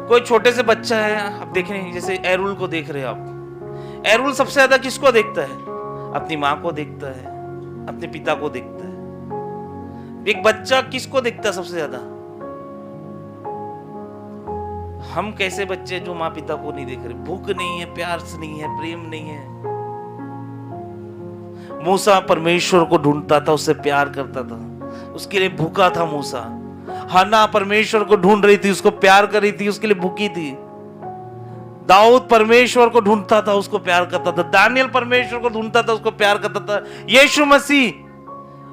कोई छोटे से बच्चा है, आप देख रहे हैं, जैसे एरुल को देख रहे हैं आप। एरुल सबसे ज्यादा किसको देखता है? अपनी माँ को देखता है, अपने पिता को देखता है। एक बच्चा किसको देखता है सबसे ज्यादा? हम कैसे बच्चे जो माँ पिता को नहीं देख रहे? भूख नहीं है, प्यार नहीं है, प्रेम नहीं है। मूसा परमेश्वर को ढूंढता था, उससे प्यार करता था, उसके लिए भूखा था मूसा। हन्ना परमेश्वर को ढूंढ रही थी, उसको प्यार कर रही थी, उसके लिए भूखी थी। दाऊद परमेश्वर को ढूंढता था, उसको प्यार करता था। दानियल परमेश्वर को ढूंढता था, उसको प्यार करता था। यीशु मसीह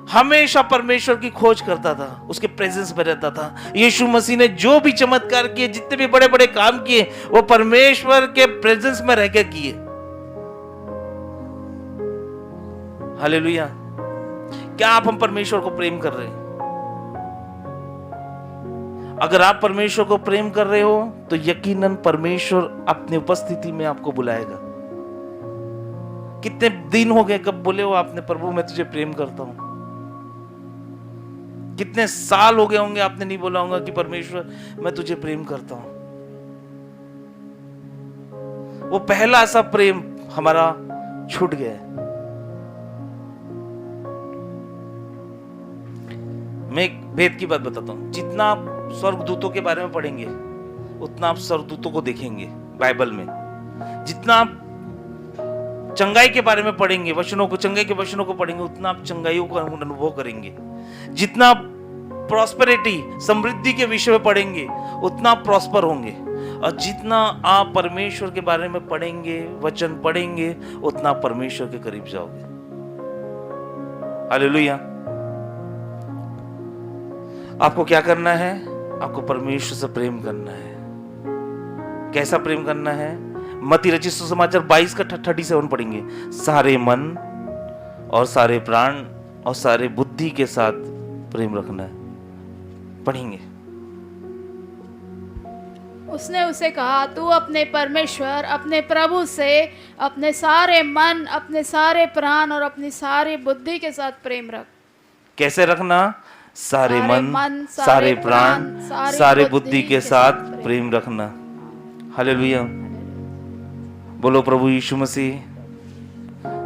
हमेशा परमेश्वर की खोज करता था, उसके प्रेजेंस में रहता था। यीशु मसीह ने जो भी चमत्कार किए, जितने भी बड़े बड़े काम किए, वो परमेश्वर के प्रेजेंस में रह के किए। हालेलुया। क्या आप हम परमेश्वर को प्रेम कर रहे हैं? अगर आप परमेश्वर को प्रेम कर रहे हो तो यकीनन परमेश्वर अपनी उपस्थिति में आपको बुलाएगा। कितने दिन हो गए कब बोले हो आपने, प्रभु मैं तुझे प्रेम करता हूं? कितने साल हो गए होंगे आपने नहीं बोला होगा कि परमेश्वर मैं तुझे प्रेम करता हूं। वो पहला सा प्रेम हमारा छूट गया है। मैं एक भेद की बात बताता हूं। जितना आप स्वर्गदूतों के बारे में पढ़ेंगे उतना आप स्वर्गदूतों को देखेंगे बाइबल में। जितना आप चंगाई के बारे में पढ़ेंगे, वचनों को, चंगाई के वचनों को पढ़ेंगे, उतना आप चंगाइयों का अनुभव करेंगे। जितना प्रॉस्पेरिटी, समृद्धि के विषय में पढ़ेंगे उतना आप प्रॉस्पर होंगे। और जितना आप परमेश्वर के बारे में पढ़ेंगे, वचन पढ़ेंगे, उतना आप परमेश्वर के करीब जाओगे। हालेलुया। आपको क्या करना है? आपको परमेश्वर से प्रेम करना है। कैसा प्रेम करना है? मत्ती रचित सुसमाचार 22 का 37 पढ़ेंगे। सारे मन और सारे प्राण और सारे बुद्धि के साथ प्रेम रखना है। पढ़ेंगे। उसने उसे कहा, तू अपने परमेश्वर, अपने प्रभु से अपने सारे मन, अपने सारे प्राण और अपनी सारी बुद्धि के साथ प्रेम रख। कैसे रखना? सारे मन, सारे प्राण, सारे बुद्धि के साथ प्रेम रखना। हालेलुया। बोलो प्रभु यीशु मसीह,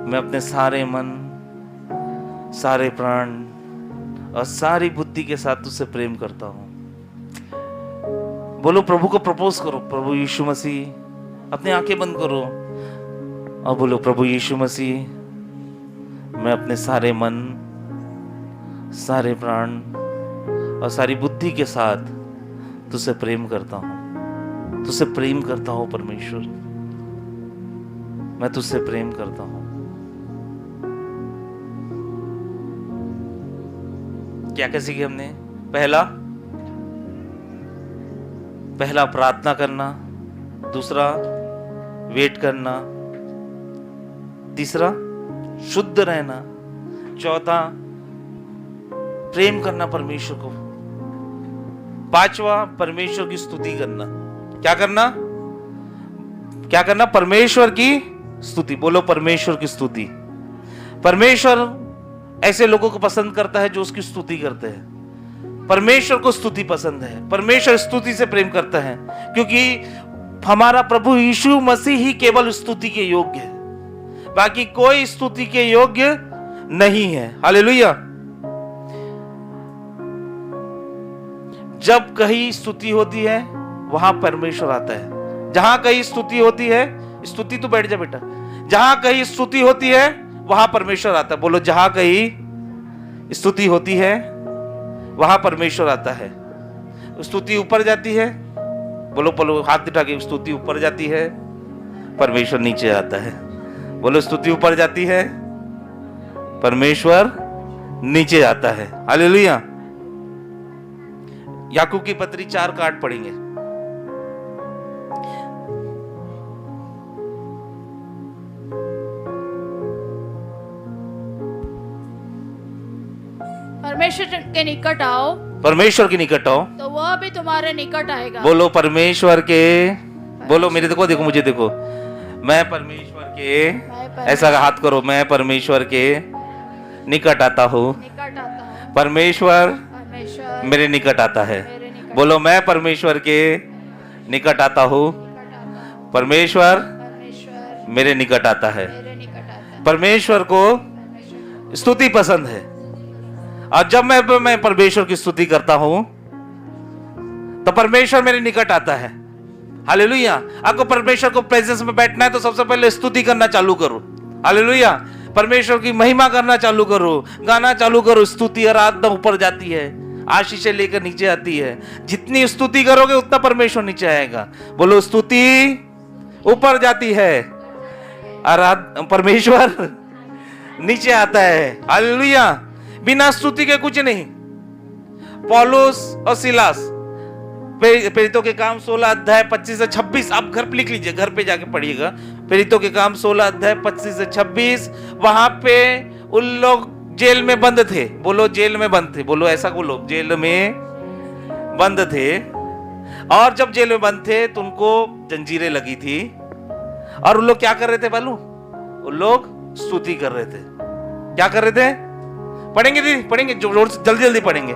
मैं अपने सारे मन, सारे प्राण और सारी बुद्धि के साथ तुझसे प्रेम करता हूं। बोलो प्रभु को प्रपोज करो। प्रभु यीशु मसीह, अपनी आंखें बंद करो और बोलो प्रभु यीशु मसीह, मैं अपने सारे मन, सारे प्राण और सारी बुद्धि के साथ तुझसे प्रेम करता हूं। तुझसे प्रेम करता हूं परमेश्वर, मैं तुझसे प्रेम करता हूं। क्या क्या सीखे हमने? पहला प्रार्थना करना, दूसरा वेट करना, तीसरा शुद्ध रहना, चौथा प्रेम करना परमेश्वर को, पांचवा परमेश्वर की स्तुति करना। क्या करना? क्या करना? परमेश्वर की स्तुति। बोलो परमेश्वर की स्तुति। परमेश्वर ऐसे लोगों को पसंद करता है जो उसकी स्तुति करते हैं। परमेश्वर को स्तुति पसंद है। परमेश्वर स्तुति से प्रेम करता है, क्योंकि हमारा प्रभु यीशु मसीह ही केवल स्तुति के योग्य है, बाकी कोई स्तुति के योग्य नहीं है। हालेलुया। जब कहीं स्तुति होती है वहां परमेश्वर आता है। जहां कहीं स्तुति होती है, स्तुति तो बैठ जा बेटा, जहां कहीं स्तुति होती है वहां परमेश्वर आता है। बोलो, जहां कहीं स्तुति होती है वहां परमेश्वर आता है। स्तुति ऊपर जाती है, बोलो बोलो हाथ उठा के, स्तुति ऊपर जाती है, परमेश्वर नीचे आता है। बोलो, स्तुति ऊपर जाती है, परमेश्वर नीचे आता है। हालेलुया। याकूब की पत्री 4 का 8 पढ़ेंगे। परमेश्वर के निकट आओ, परमेश्वर के निकट आओ तो वह भी तुम्हारे निकट आएगा। बोलो परमेश्वर के, बोलो मेरे देखो, देखो मुझे देखो, मैं परमेश्वर के, ऐसा हाथ करो, मैं परमेश्वर के निकट आता हूँ। निकट आता हूँ। परमेश्वर परमेश्वर मेरे निकट आता है। मेरे निकट बोलो, मैं परमेश्वर के निकट आता हूँ। परमेश्वर परमेश्वर मेरे निकट आता है। मेरे निकट आता है। परमेश्वर को स्तुति पसंद है, और जब मैं परमेश्वर की स्तुति करता हूं तो परमेश्वर मेरे निकट आता है। हालेलुया। आपको परमेश्वर को प्रेजेंस में बैठना है तो सबसे पहले स्तुति करना चालू करो। हालेलुया। परमेश्वर की महिमा करना चालू करो, गाना चालू करो। स्तुति आराधना ऊपर जाती है, आशीषें लेकर नीचे आती है। जितनी स्तुति करोगे उतना परमेश्वर नीचे आएगा। बोलो स्तुति ऊपर जाती है, परमेश्वर नीचे आता है। हालेलुया। बिना स्तुति के कुछ नहीं। पौलुस और सिलास, प्रेरितों के काम 16 अध्याय 25 से 26, आप घर पे लिख लीजिए, घर पे जाके पढ़िएगा। प्रेरितों के काम 16 अध्याय 25 से 26। वहां पे उन लोग जेल में बंद थे। बोलो जेल में बंद थे। बोलो ऐसा बोलो, जेल में बंद थे। और जब जेल में बंद थे तो उनको जंजीरें लगी थी। और उन लोग क्या कर रहे थे मालूम? उन लोग स्तुति कर रहे थे। क्या कर रहे थे? पढ़ेंगे दीदी, पढ़ेंगे, जल्दी जल्दी पढ़ेंगे।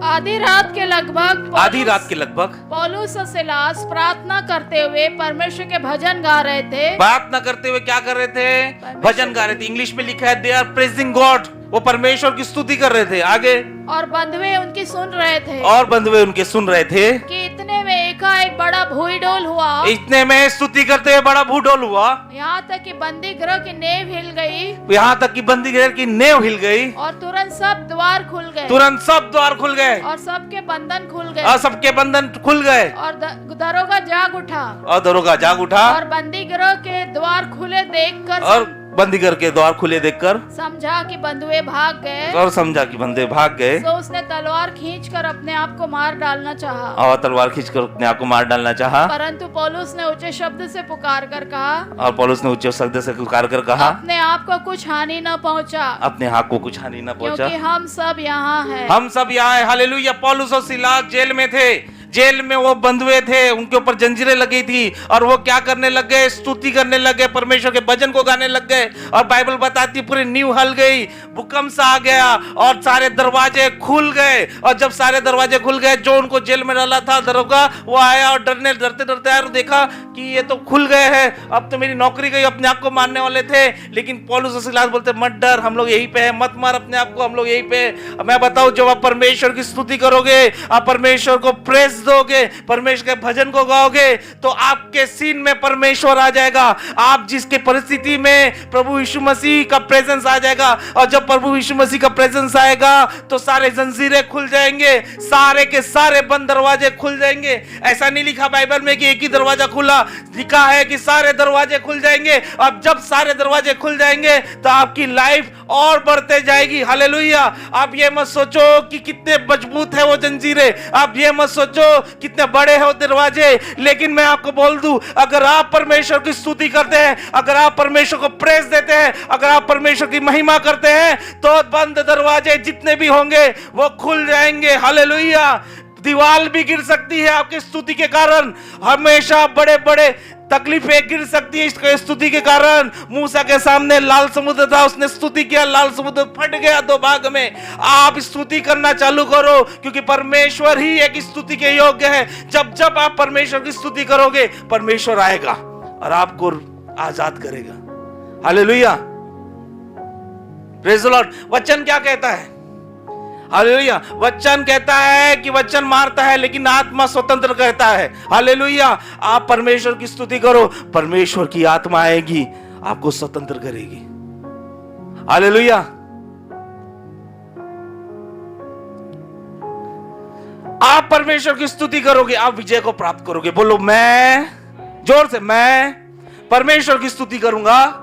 आधी रात के लगभग पौलुस और सिलास प्रार्थना करते हुए परमेश्वर के भजन गा रहे थे। प्रार्थना करते हुए क्या कर रहे थे? भजन गा रहे थे। इंग्लिश में लिखा है दे आर प्रेजिंग गॉड। वो परमेश्वर की स्तुति कर रहे थे। आगे, और बंधुए उनकी सुन रहे थे। और बंधुए उनके सुन रहे थे कि इतने में एकाएक बड़ा भूडोल हुआ। इतने में स्तुति करते हुए बड़ा भूडोल हुआ। यहाँ तक कि बंदी गृह की नींव हिल गई। यहाँ तक कि बंदी गृह की नींव हिल गई। और तुरंत सब द्वार खुल गए। तुरंत सब द्वार खुल गए। और सबके बंधन खुल गए। और सबके बंधन खुल गए। और दरोगा जाग उठा। और दरोगा जाग उठा। और बंदी गृह के द्वार खुले देखकर, और बंदी गृह के द्वार खुले देखकर समझा कि बंधुए भाग गए। और समझा कि बंदे भाग गए। तो उसने तलवार खींचकर अपने आप को मार डालना चाहा। और तलवार खींचकर अपने आप को मार डालना चाहा। परंतु पौलुस ने ऊंचे शब्द से पुकार कर कहा। और पौलुस ने ऊंचे शब्द से पुकार कर कहा, अपने आप को कुछ हानि न पहुंचा। अपने हाथ को कुछ हानि न पहुंचा, क्योंकि हम सब यहाँ हैं। हम सब यहाँ हैं। हालेलुया। पौलुस और सिलास जेल में थे। जेल में वो बंधुए थे, उनके ऊपर जंजीरें लगी थी। और वो क्या करने लग गए? स्तुति करने लग गए, परमेश्वर के भजन को गाने लग गए। और बाइबल बताती पूरी नींव हल गई, भूकंप सा आ गया और सारे दरवाजे खुल गए। और जब सारे दरवाजे खुल गए, जो उनको जेल में डाला था दरोगा, वो आया और डरते डरते आया और देखा कि ये तो खुल गए हैं, अब तो मेरी नौकरी गई। अपने आप को मारने वाले थे, लेकिन पौलुस और सिलास बोलते मत डर, हम लोग यहीं पे हैं, मत मार अपने आप को, हम लोग यहीं पे। मैं बताऊं, जब आप परमेश्वर की स्तुति करोगे, आप परमेश्वर को प्रेज दोगे, परमेश्वर के भजन को गाओगे, तो आपके सीन में परमेश्वर आ जाएगा। आप जिसके परिस्थिति में प्रभु यीशु मसीह का प्रेजेंस आ जाएगा। और जब प्रभु यीशु मसीह का प्रेजेंस आएगा तो सारे जंजीरें खुल जाएंगे, सारे के सारे बंद दरवाजे खुल जाएंगे। ऐसा नहीं लिखा बाइबल में कि एक ही दरवाजा खुला, लिखा है कि सारे दरवाजे खुल जाएंगे। अब जब सारे दरवाजे खुल जाएंगे तो आपकी लाइफ और बढ़ते जाएगी। हालेलुया। आप ये मत सोचो कि कितने मजबूत है वो जंजीरें, आप ये मत सोचो कितने बड़े हैं वो दरवाजे, लेकिन मैं आपको बोल दूं, अगर आप परमेश्वर की स्तुति करते हैं, अगर आप परमेश्वर को प्रेज देते हैं, अगर आप परमेश्वर की महिमा करते हैं, तो बंद दरवाजे जितने भी होंगे वो खुल जाएंगे। हालेलुया। दीवार भी गिर सकती है आपकी स्तुति के कारण। हमेशा बड़े बड़े तकलीफें गिर सकती है इसके स्तुति के कारण। मूसा के सामने लाल समुद्र था, उसने स्तुति किया, लाल समुद्र फट गया 2 भाग में। आप स्तुति करना चालू करो, क्योंकि परमेश्वर ही एक स्तुति के योग्य है। जब जब आप परमेश्वर की स्तुति करोगे, परमेश्वर आएगा और आपको आजाद करेगा। हालेलुया। Praise the Lord. वचन क्या कहता है? हालेलुया। वचन कहता है कि वचन मारता है लेकिन आत्मा स्वतंत्र कहता है। हालेलुया। आप परमेश्वर की स्तुति करो, परमेश्वर की आत्मा आएगी, आपको स्वतंत्र करेगी। हालेलुया। आप परमेश्वर की स्तुति करोगे, आप विजय को प्राप्त करोगे। बोलो मैं, जोर से, मैं परमेश्वर की स्तुति करूंगा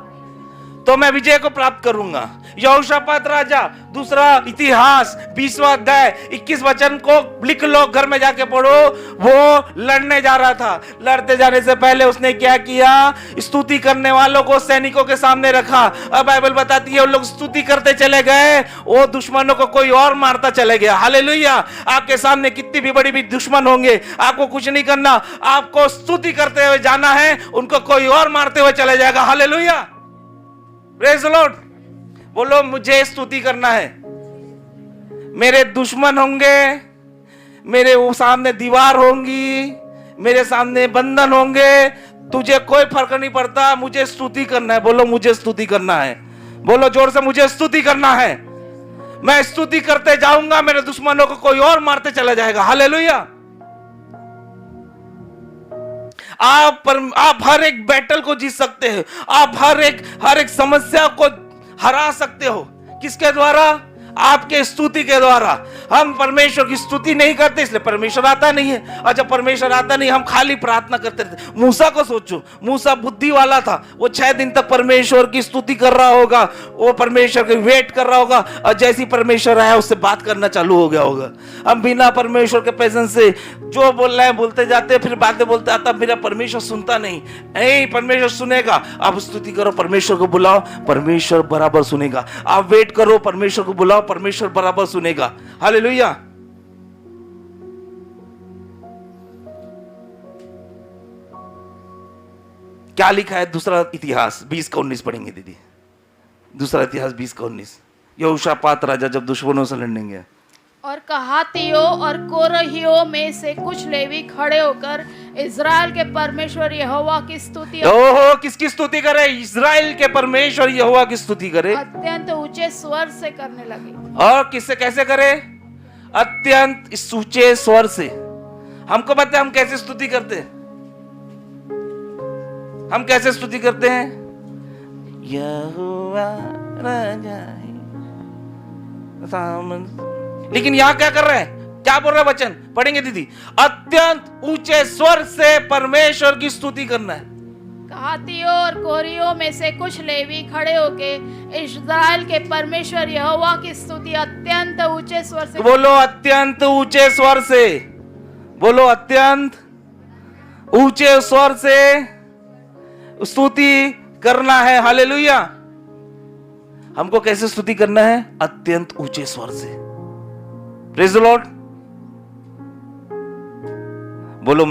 तो मैं विजय को प्राप्त करूंगा। यहोशापात राजा, दूसरा इतिहास 20वां अध्याय 21 वचन को लिख लो, घर में जाके पढ़ो। वो लड़ने जा रहा था, लड़ते जाने से पहले उसने क्या किया? स्तुति करने वालों को सैनिकों के सामने रखा। अब बाइबल बताती है वो लोग स्तुति करते चले गए, वो दुश्मनों को कोई और मारता चले गया। हालेलुया। आपके सामने कितनी भी बड़ी भी दुश्मन होंगे, आपको कुछ नहीं करना, आपको स्तुति करते हुए जाना है, उनको कोई और मारते हुए चले जाएगा। हालेलुया। Praise the Lord. बोलो मुझे स्तुति करना है। मेरे दुश्मन होंगे, मेरे वो सामने दीवार होंगी, मेरे सामने बंधन होंगे, तुझे कोई फर्क नहीं पड़ता, मुझे स्तुति करना है। बोलो मुझे स्तुति करना है। बोलो जोर से, मुझे स्तुति करना है। मैं स्तुति करते जाऊंगा, मेरे दुश्मनों को कोई और मारते चला जाएगा। हालेलुया। आप हर एक बैटल को जीत सकते हो, आप हर एक समस्या को हरा सकते हो। किसके द्वारा? आपके स्तुति के द्वारा। हम परमेश्वर की स्तुति नहीं करते, इसलिए परमेश्वर आता नहीं है। और जब परमेश्वर आता नहीं, हम खाली प्रार्थना करते रहते। मूसा को सोचो, मूसा बुद्धि वाला था, वो 6 दिन तक परमेश्वर की स्तुति कर रहा होगा, वो परमेश्वर की वेट कर रहा होगा, और जैसी परमेश्वर आया उससे बात करना चालू हो गया होगा। हम बिना परमेश्वर के प्रेजेंस से जो बोल रहे हैं बोलते जाते, फिर बातें बोलते आता, मेरा परमेश्वर सुनता नहीं। परमेश्वर सुनेगा। आप स्तुति करो, परमेश्वर को बुलाओ, परमेश्वर बराबर सुनेगा। आप वेट करो, परमेश्वर को बुलाओ, परमेश्वर बराबर सुनेगा। हालेलुया। क्या लिखा है दूसरा इतिहास 20 का 19 पढ़ेंगे दीदी। दूसरा इतिहास 20 का 19। यहोशापात राजा जब दुश्मनों से लड़ने गया, और कहातियों और कोरहियों में से कुछ लेवी खड़े होकर इज़राइल के परमेश्वर यहोवा की स्तुति ओहो, किसकी स्तुति करे? इज़राइल के परमेश्वर यहोवा की स्तुति करे, अत्यंत ऊंचे स्वर से करने लगे। और किससे कैसे करे? अत्यंत ऊंचे स्वर से। हमको पता है हम कैसे स्तुति करते हैं। हम कैसे स्तुति करते हैं? यहोवा राजा है। लेकिन यहां क्या कर रहे हैं? क्या बोल रहा है वचन? पढ़ेंगे दीदी। अत्यंत ऊंचे स्वर से परमेश्वर की स्तुति करना है। कहातियों और कोरियों में से कुछ लेवी खड़े होके इज़राइल के परमेश्वर यहोवा की स्तुति अत्यंत ऊंचे स्वर से। बोलो अत्यंत ऊंचे स्वर से। बोलो अत्यंत ऊंचे स्वर से स्तुति करना है। हालेलुया। हमको कैसे स्तुति करना है? अत्यंत ऊंचे स्वर से। Praise the Lord. बोलो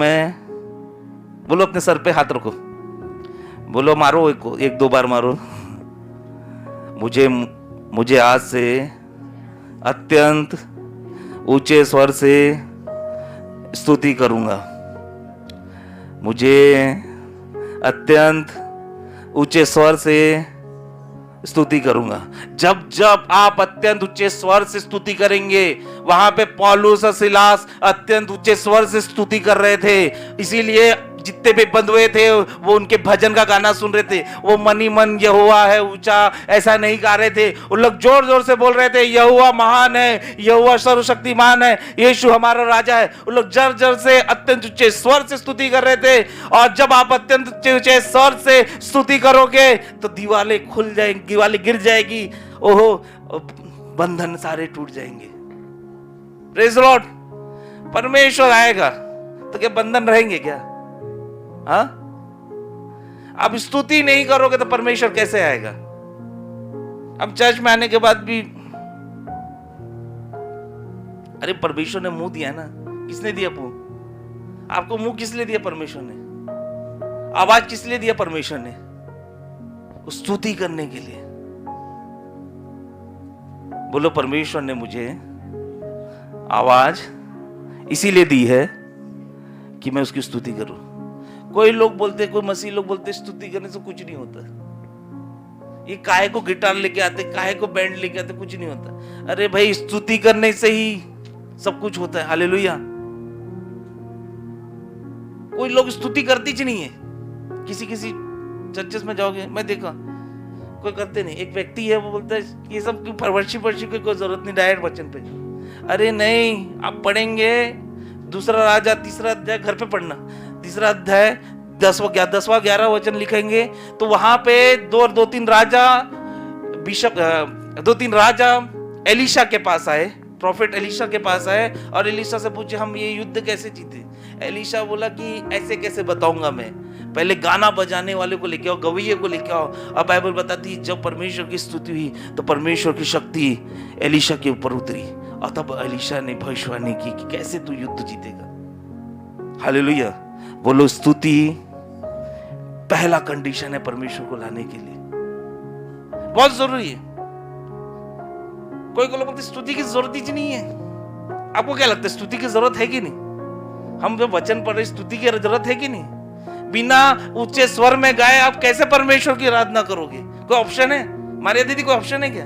बोलो अपने सर पे हाथ रखो, बोलो मारो, एक दो बार मारो। मुझे आज से अत्यंत ऊंचे स्वर से स्तुति करूंगा। मुझे अत्यंत ऊंचे स्वर से स्तुति करूंगा। जब जब आप अत्यंत ऊंचे स्वर से स्तुति करेंगे, वहां पे पौलुस और सिलास अत्यंत ऊंचे स्वर से स्तुति कर रहे थे, इसीलिए जितने भी बंधुए थे वो उनके भजन का गाना सुन रहे थे। वो मनी मन यहोवा है ऊंचा ऐसा नहीं गा रहे थे, वो लोग जोर जोर से बोल रहे थे यहोवा महान है, यहोवा सर्वशक्तिमान है, यीशु हमारा राजा है। वो लोग जर जर से अत्यंत ऊंचे स्वर से स्तुति कर रहे थे। और जब आप अत्यंत ऊंचे स्वर से स्तुति करोगे तो दीवारें खुल जाएंगी, दीवारें गिर जाएगी, ओहो बंधन सारे टूट जाएंगे। Praise the Lord. परमेश्वर आएगा तो क्या बंधन रहेंगे क्या? हाँ, आप स्तुति नहीं करोगे तो परमेश्वर कैसे आएगा? अब चर्च में आने के बाद भी, अरे परमेश्वर ने मुंह दिया ना, किसने दिया मुंह? आपको मुंह किस लिए दिया परमेश्वर ने? आवाज किस लिए दिया परमेश्वर ने? स्तुति करने के लिए। बोलो परमेश्वर ने मुझे आवाज इसीलिए दी है कि मैं उसकी स्तुति करूं। कोई लोग बोलते, कोई मसीह लोग बोलते स्तुति करने से कुछ नहीं होता। ये काहे को गिटार लेके आते, काहे को बैंड लेके आते, कुछ नहीं होता। अरे भाई स्तुति करने से ही सब कुछ होता है। हालेलुया। कोई लोग स्तुति करती ही नहीं है। किसी किसी चर्चेस में जाओगे, मैं देखा कोई करते नहीं। एक व्यक्ति है वो बोलता है ये सब परवर्शी की कोई जरूरत नहीं, डायरेक्ट वचन पे। अरे नहीं, आप पढ़ेंगे दूसरा राजा 3 अध्याय, घर पे पढ़ना, 3 अध्याय 10वां 11 वचन लिखेंगे तो वहां पे दो तीन राजा एलिशा के पास आए, प्रॉफिट एलिशा के पास आए और एलिशा से पूछे हम ये युद्ध कैसे जीते। एलिशा बोला कि ऐसे कैसे बताऊंगा मैं, पहले गाना बजाने वाले को लेके आओ, गवैये को लेके आओ। अब बाइबल बताती जब परमेश्वर की स्तुति हुई तो परमेश्वर की शक्ति एलिशा के ऊपर उतरी और तब एलिशा ने भविष्यवाणी की कि कैसे तू युद्ध जीतेगा। हालेलुया। बोलो स्तुति पहला कंडीशन है परमेश्वर को लाने के लिए, बहुत जरूरी है। कोई को लोग बोलते स्तुति की जरूरत ही नहीं है। आपको क्या लगता है स्तुति की जरूरत है कि नहीं? हम जो वचन पढ़ रहे स्तुति की जरूरत है कि नहीं? बिना ऊंचे स्वर में गाए आप कैसे परमेश्वर की आराधना करोगे? कोई ऑप्शन है? मारिया दीदी कोई ऑप्शन है क्या?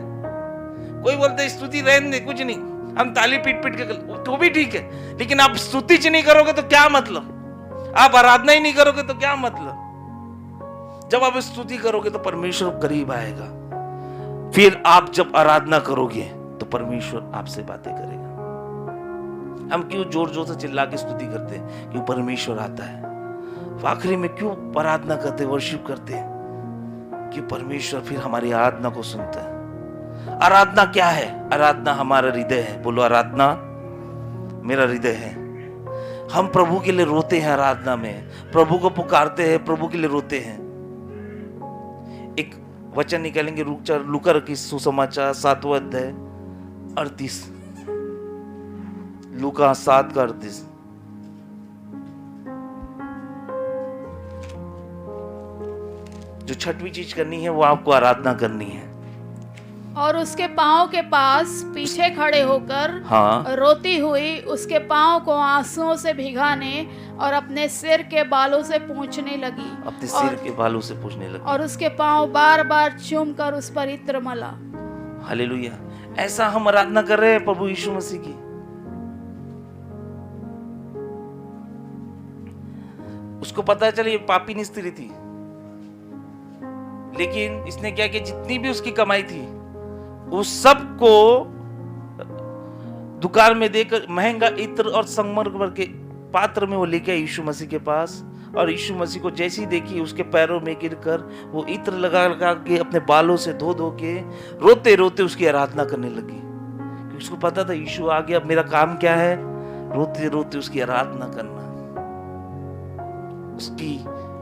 कोई बोलते स्तुति रहने दे, कुछ नहीं, हम ताली पीट पीट के तो भी ठीक है, लेकिन आप स्तुति नहीं करोगे तो क्या मतलब? आप आराधना ही नहीं करोगे तो क्या मतलब? जब आप स्तुति करोगे तो परमेश्वर करीब आएगा। फिर आप जब आराधना करोगे तो परमेश्वर आपसे बातें करेगा। हम क्यों जोर जोर से चिल्ला के स्तुति करते हैं? क्यों परमेश्वर आता है। आखिरी में क्यों आराधना करते, वर्शिप करते हैं? कि परमेश्वर फिर हमारी आराधना को सुनता है। आराधना क्या है? आराधना हमारा हृदय है। बोलो, आराधना मेरा हृदय है। हम प्रभु के लिए रोते हैं आराधना में, प्रभु को पुकारते हैं, प्रभु के लिए रोते हैं। एक वचन निकालेंगे लूका की सुसमाचार 7वां अध्याय 38, लूका 7 का 38। जो छठवीं चीज करनी है वो आपको आराधना करनी है। और उसके पांव के पास पीछे खड़े होकर रोती हुई उसके पांव को आंसुओं से भिगाने और अपने सिर के बालों से पूंछने लगी। अपने सिर के बालों से पूंछने लगी और उसके पांव बार बार चूम कर उस पर इत्र मला। हालेलुया। ऐसा हम आराधना कर रहे हैं प्रभु यीशु मसीह की। उसको पता चले ये पापी स्त्री थी, लेकिन इसने क्या किया, जितनी भी उसकी कमाई थी उस सब को दुकान में देकर महंगा इत्र और संगमरमर के पात्र में वो लेके आया यीशु मसीह के पास। और यीशु मसीह को जैसे ही देखी उसके पैरों में गिरकर वो इत्र लगा लगा के अपने बालों से धो धो के रोते रोते उसकी आराधना करने लगी। क्योंकि उसको पता था यीशु आ गया, अब मेरा काम क्या है? रोते रोते उसकी आराधना करना,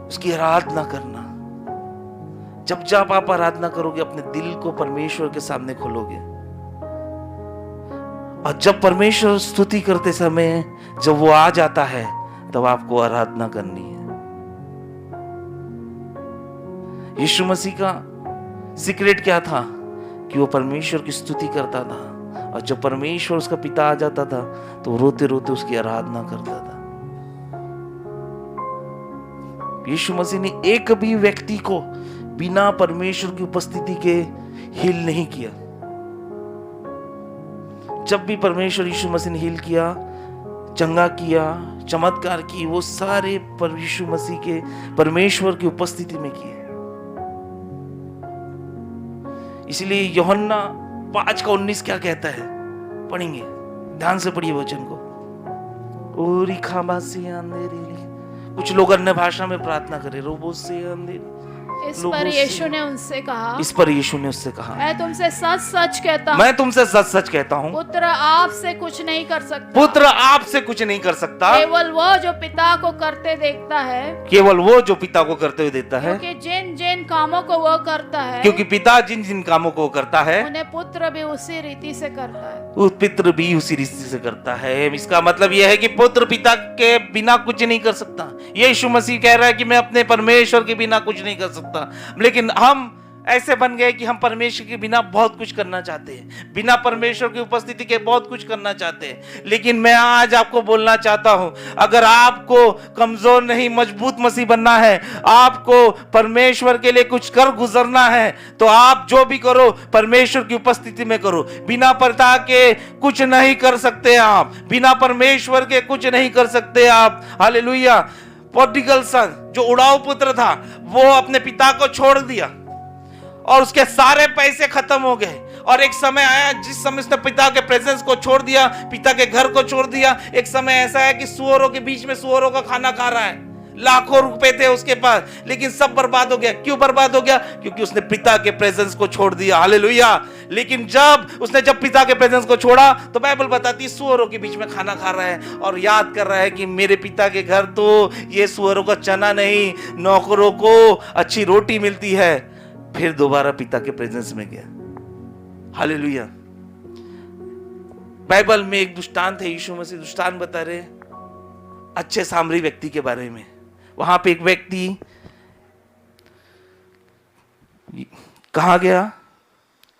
उसकी आराधना करना। जब जब आप आराधना करोगे अपने दिल को परमेश्वर के सामने खोलोगे, और जब परमेश्वर स्तुति करते समय जब वो आ जाता है तब आपको आराधना करनी है। यीशु मसीह का सीक्रेट क्या था? कि वो परमेश्वर की स्तुति करता था, और जब परमेश्वर उसका पिता आ जाता था तो रोते रोते उसकी आराधना करता था। यीशु मसीह ने एक भी व्यक्ति को बिना परमेश्वर की उपस्थिति के हील नहीं किया। जब भी परमेश्वर यीशु मसीह ने हील किया, चंगा किया, चमत्कार की, वो सारे यीशु मसीह के परमेश्वर की उपस्थिति में किए। इसलिए यूहन्ना 5:19 क्या कहता है? पढ़ेंगे, ध्यान से पढ़िए वचन को। ओरी खाबासी अंधेरी, कुछ लोग अन्य भाषा में प्रार्थना करे, रोबो से अंधेरी। इस पर यीशु ने उससे कहा, मैं तुमसे सच सच कहता हूँ, पुत्र आपसे कुछ नहीं कर सकता, केवल वो जो पिता को करते देखता है, क्योंकि जिन जिन कामों को वो करता है, क्योंकि पिता जिन जिन कामों को करता है उन्हें पुत्र भी उसी रीति से करता है। इसका मतलब यह है कि पुत्र पिता के बिना कुछ नहीं कर सकता। यीशु मसीह कह रहा है कि मैं अपने परमेश्वर के बिना कुछ नहीं कर सकता। लेकिन हम ऐसे बन गए कि हम परमेश्वर के बिना बहुत कुछ करना चाहते हैं, बिना परमेश्वर की उपस्थिति के बहुत कुछ करना चाहते हैं। लेकिन मैं आज आपको बोलना चाहता हूं, अगर आपको कमजोर नहीं मजबूत मसीह बनना है, आपको परमेश्वर के लिए कुछ कर गुजरना है, तो आप जो भी करो परमेश्वर की उपस्थिति में करो। बिना पिता के कुछ नहीं कर सकते आप, बिना परमेश्वर के कुछ नहीं कर सकते आप। हालेलुया। प्रोडिगल सन, जो उड़ाऊ पुत्र था, वो अपने पिता को छोड़ दिया और उसके सारे पैसे खत्म हो गए। और एक समय आया जिस समय उसने पिता के प्रेजेंस को छोड़ दिया, पिता के घर को छोड़ दिया। एक समय ऐसा है कि सुअरों के बीच में सुअरों का खाना खा रहा है। लाखों रुपए थे उसके पास, लेकिन सब बर्बाद हो गया। क्यों बर्बाद हो गया? क्योंकि उसने पिता के प्रेजेंस को छोड़ दिया। हालेलुया। लेकिन जब पिता के प्रेजेंस को छोड़ा तो बाइबल बताती है सुअरों के बीच में खाना खा रहा है और याद कर रहा है कि मेरे पिता के घर तो ये सुअरों का चना नहीं, नौकरों को अच्छी रोटी मिलती है। फिर दोबारा पिता के प्रेजेंस में गया। हालेलुया। बाइबल में एक दृष्टांत है, यीशु मसीह दृष्टांत बता रहे अच्छे सामरी व्यक्ति के बारे में। वहां पे एक व्यक्ति कहां गया?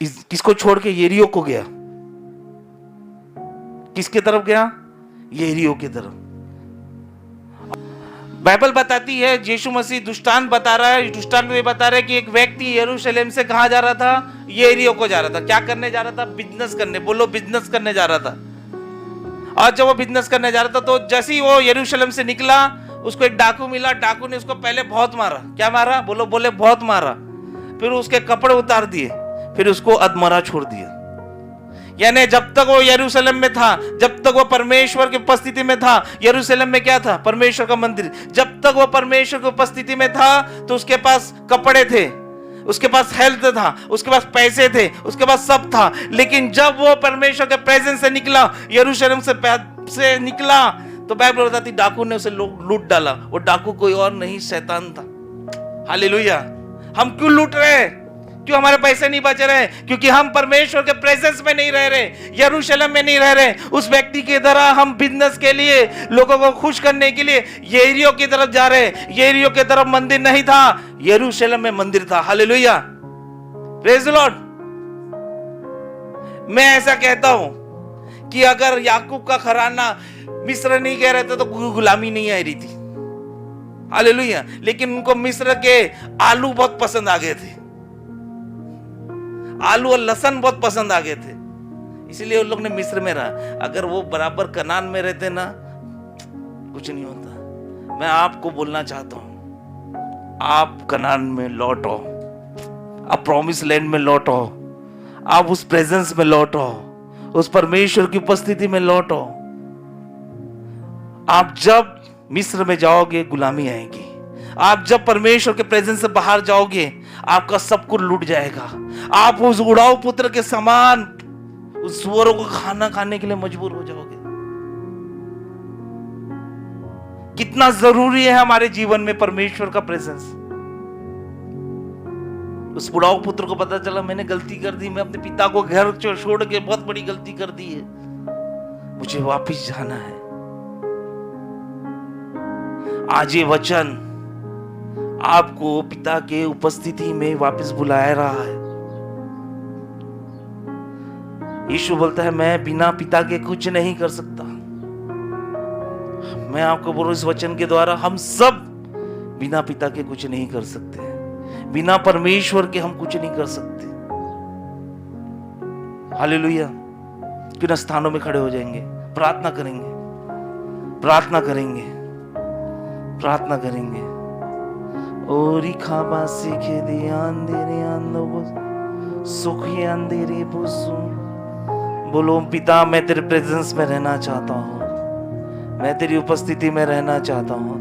किसको छोड़ के? यरीहो को गया। किसके तरफ गया? यरीहो की तरफ। बाइबल बताती है, यीशु मसीह दृष्टांत बता रहा है। दृष्टांत में बता रहा है कि एक व्यक्ति यरूशलेम से कहां जा रहा था? यरीहो को जा रहा था। क्या करने जा रहा था? बिजनेस करने। बोलो, बिजनेस करने जा रहा था। और जब वो बिजनेस करने जा रहा था तो जैसे ही वो यरूशलेम से निकला, उसको एक डाकू मिला। डाकू ने उसको पहले बहुत मारा। क्या मारा? बोले बहुत मारा। फिर उसके कपड़े उतार दिए, फिर उसको अधमरा छोड़ दिया। यानी जब तक वो यरूशलेम में था, जब तक वो परमेश्वर की उपस्थिति में था, यरूशलेम में क्या था? परमेश्वर का मंदिर। जब तक वो परमेश्वर की उपस्थिति में था तो उसके पास कपड़े थे, उसके पास हेल्थ था, उसके पास पैसे थे, उसके पास सब था। लेकिन जब वो परमेश्वर के प्रेजेंस से निकला, यरूशलेम से निकला, तो बाइबल बताती डाकू ने उसे लूट डाला। वो डाकू कोई और नहीं, शैतान था। हालेलुया। हम क्यों लूट रहे हैं? क्यों हमारे पैसे नहीं बच रहे? क्योंकि हम परमेश्वर के प्रेजेंस में नहीं रह रहे, यरूशलेम में नहीं रह रहे। उस व्यक्ति की तरह हम बिजनेस के लिए, लोगों को खुश करने के लिए यरीहो की तरफ जा रहे। यरीहो की तरफ मंदिर नहीं था, यरूशलेम में मंदिर था। Hallelujah, praise the Lord. मैं ऐसा कहता हूं कि अगर याकूब का घराना मिस्र नहीं कह रहे थे तो गुलामी नहीं आ रही थी। हालेलुया। लेकिन उनको मिस्र के आलू बहुत पसंद आ गए थे, आलू और लहसुन बहुत पसंद आ गए थे, इसलिए उन लोग ने मिस्र में रहा। अगर वो बराबर कनान में रहते ना, कुछ नहीं होता। मैं आपको बोलना चाहता हूं, आप कनान में लौटो, आप प्रॉमिस लैंड में लौटो, आप उस प्रेजेंस में लौटो, उस परमेश्वर की उपस्थिति में लौटो। आप जब मिस्र में जाओगे गुलामी आएगी, आप जब परमेश्वर के प्रेजेंस से बाहर जाओगे आपका सब कुछ लूट जाएगा। आप उस उड़ाऊ पुत्र के समान उस सुअरों को खाना खाने के लिए मजबूर हो जाओगे। कितना जरूरी है हमारे जीवन में परमेश्वर का प्रेजेंस। उस उड़ाऊ पुत्र को पता चला मैंने गलती कर दी, मैं अपने पिता को घर छोड़ के बहुत बड़ी गलती कर दी है, मुझे वापस जाना है। आज ये वचन आपको पिता के उपस्थिति में वापस बुलाया रहा है। यीशु बोलता है मैं बिना पिता के कुछ नहीं कर सकता। मैं आपको बोल रहा हूं इस वचन के द्वारा हम सब बिना पिता के कुछ नहीं कर सकते, बिना परमेश्वर के हम कुछ नहीं कर सकते। हालेलुया। किन स्थानों में खड़े हो जाएंगे, प्रार्थना करेंगे, प्रार्थना करेंगे, प्रार्थना करेंगे। ओरी खाबा सीखे दियान देरे आंदो सुखी अंधेरे बुसु। बोलो पिता मैं तेरे प्रेजेंस में रहना चाहता हूँ, मैं तेरी उपस्थिति में रहना चाहता हूँ,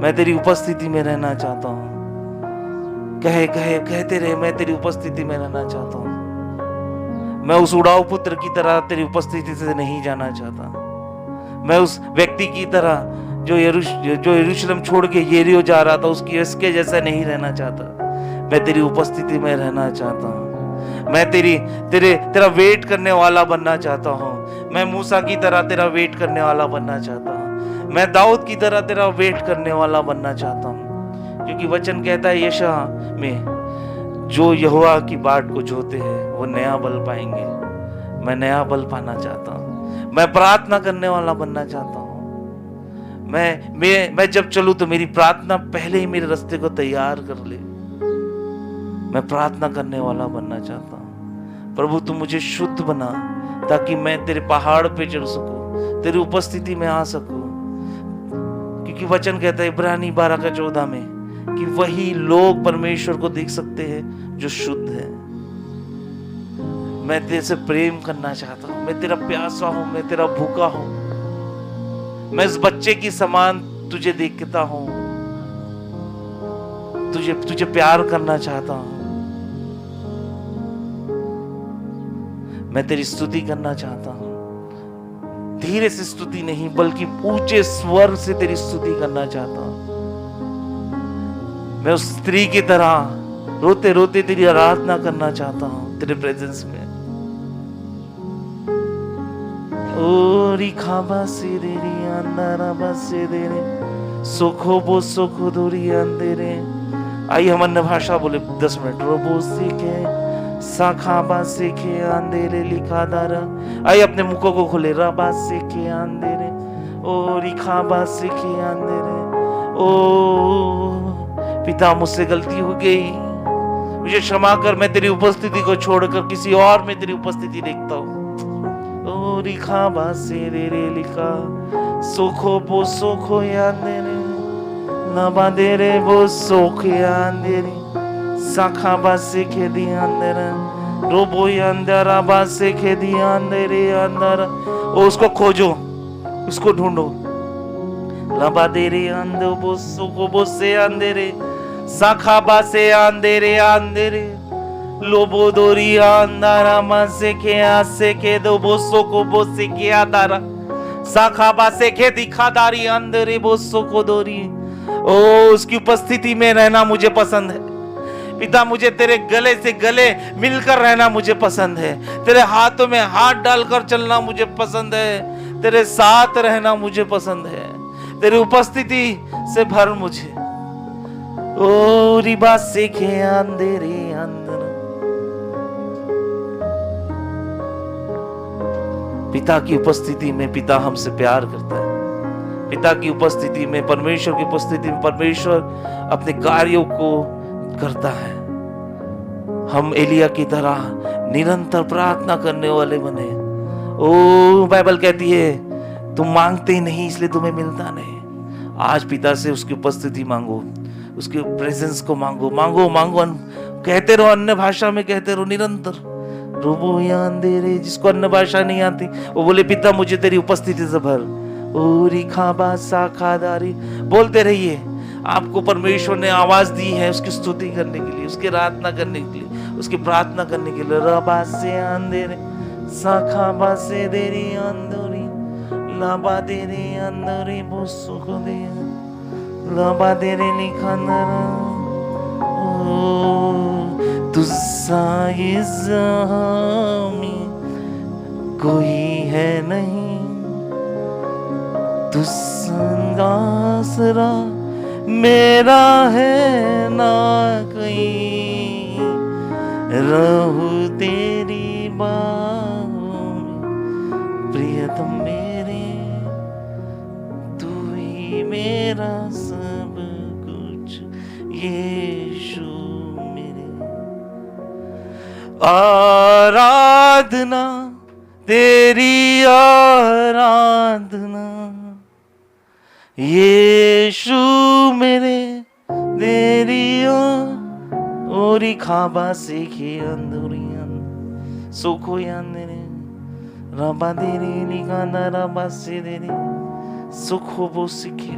मैं तेरी उपस्थिति में रहना चाहता हूँ। कहते रहे मैं तेरी उपस्थिति में रहना चाहता हूँ। मैं उस उड़ाऊ पुत्र की तरह तेरी उपस्थिति से नहीं जाना चाहता। मैं उस व्यक्ति की तरह जो यरूशलेम छोड़ के यरीहो जा रहा था उसके जैसा नहीं रहना चाहता। मैं तेरी उपस्थिति में रहना चाहता हूँ। मैं तेरा वेट करने वाला बनना चाहता हूँ। मैं मूसा की तरह तेरा वेट करने वाला बनना चाहता हूँ। मैं दाऊद की तरह तेरा वेट करने वाला बनना चाहता हूँ। क्योंकि वचन कहता है यशायाह में जो यहोवा की बाट को जोते हैं वो नया बल पाएंगे। मैं नया बल पाना चाहता हूँ। मैं प्रार्थना करने वाला बनना चाहता हूँ। मैं जब चलूं तो मेरी प्रार्थना पहले ही मेरे रास्ते को तैयार कर ले। मैं प्रार्थना करने वाला बनना चाहता हूँ। प्रभु तू मुझे शुद्ध बना ताकि मैं तेरे पहाड़ पे चढ़ सकूं, तेरी उपस्थिति में आ सकूं। क्योंकि वचन कहता है इब्रानी 12:14 में कि वही लोग परमेश्वर को देख सकते हैं जो शुद्ध है। मैं तेरे से प्रेम करना चाहता हूँ। मैं तेरा प्यासा हूँ, मैं तेरा भूखा हूँ। मैं इस बच्चे की समान तुझे देखता हूँ, तुझे प्यार करना चाहता हूँ। मैं तेरी स्तुति करना चाहता हूँ। धीरे से स्तुति नहीं बल्कि ऊंचे स्वर से तेरी स्तुति करना चाहता हूँ। मैं उस स्त्री की तरह रोते रोते तेरी आराधना करना चाहता हूँ तेरे प्रेजेंस में। ओरी खाबा सिरेरी अंदरा बसेरे सुखो बो सुखो दूरी अंधेरे। आइए हम अन्य भाषा बोले 10 मिनट। रोबो सीखे साखाबा सीखे अंधेरे लिखा दारा। आइए अपने मुखों को खोले। रबा सीखे अंधेरे ओरी खाबा सीखे अंधेरे। ओ पिता मुझसे गलती हो गई, मुझे क्षमा कर। मैं तेरी उपस्थिति को छोड़कर किसी और में तेरी उपस्थिति देखता हूँ। लिखा बासे रे लिखा सुखो बो सुखो यादेरे ना बादेरे बो सुख यादेरे साखा बासे के दियांदेरे रोबो अंदर आवाज से खेदी अंधेरे अंदर, उसको खोजो, उसको ढूंढो। लबा दे रे अंधो बोसो को बोसे अंधेरे, साखा बासे अंधेरे अंधेरे, लोबो दोरी अंधारा मसे के आसे के दो बोसो को बोसे के आदारा, साखा बासे के दिखादारी अंधेरे बोसो को दोरी। ओ उसकी उपस्थिति में रहना मुझे पसंद है पिता, मुझे तेरे गले से गले मिलकर रहना मुझे पसंद है, तेरे हाथों में हाथ डालकर चलना मुझे पसंद है, तेरे साथ रहना मुझे पसंद है, तेरी उपस्थिति से भर मुझे। ओ रिबा से के अंधेरे अंदर। पिता की उपस्थिति में पिता हमसे प्यार करता है, पिता की उपस्थिति में, परमेश्वर की उपस्थिति में परमेश्वर अपने कार्यों को करता है। हम एलिया की तरह निरंतर प्रार्थना करने वाले बने। ओ बाइबल कहती है तुम मांगते ही नहीं इसलिए तुम्हें मिलता नहीं। आज पिता से उसकी उपस्थिति मांगो, उसके प्रेजेंस को मांगो, मांगो मांगो, कहते रहो, अन्य भाषा में कहते रहो निरंतर। रोबो या अंधेरे, जिसको अन्य भाषा नहीं आती वो बोले पिता मुझे तेरी उपस्थिति से भर। ओ रिखाबा साखादारी, बोलते रहिए। आपको परमेश्वर ने आवाज दी है उसकी स्तुति करने के लिए, उसकी आराधना करने के लिए, उसकी प्रार्थना करने के लिए। रबा से अंधेरे साखाबा से देरी अंधेरी, लाबा देरे अंधेरी बोसो को दे, लाबा देरे निखानरा। ओ तुझसा इस जहां में कोई है नहीं, तुझसा आसरा मेरा है ना कहीं, रहूं तेरी बाहों में प्रियतम मेरे, तू ही मेरा सब कुछ यीशु मेरे। आराधना तेरी आराधना यीशु मेरे, तेरी ओरी खाबा से के अंदुरियन सुखो यानेरे, रबा देरी निकाना रबा से देरी सुखो बो सिखे।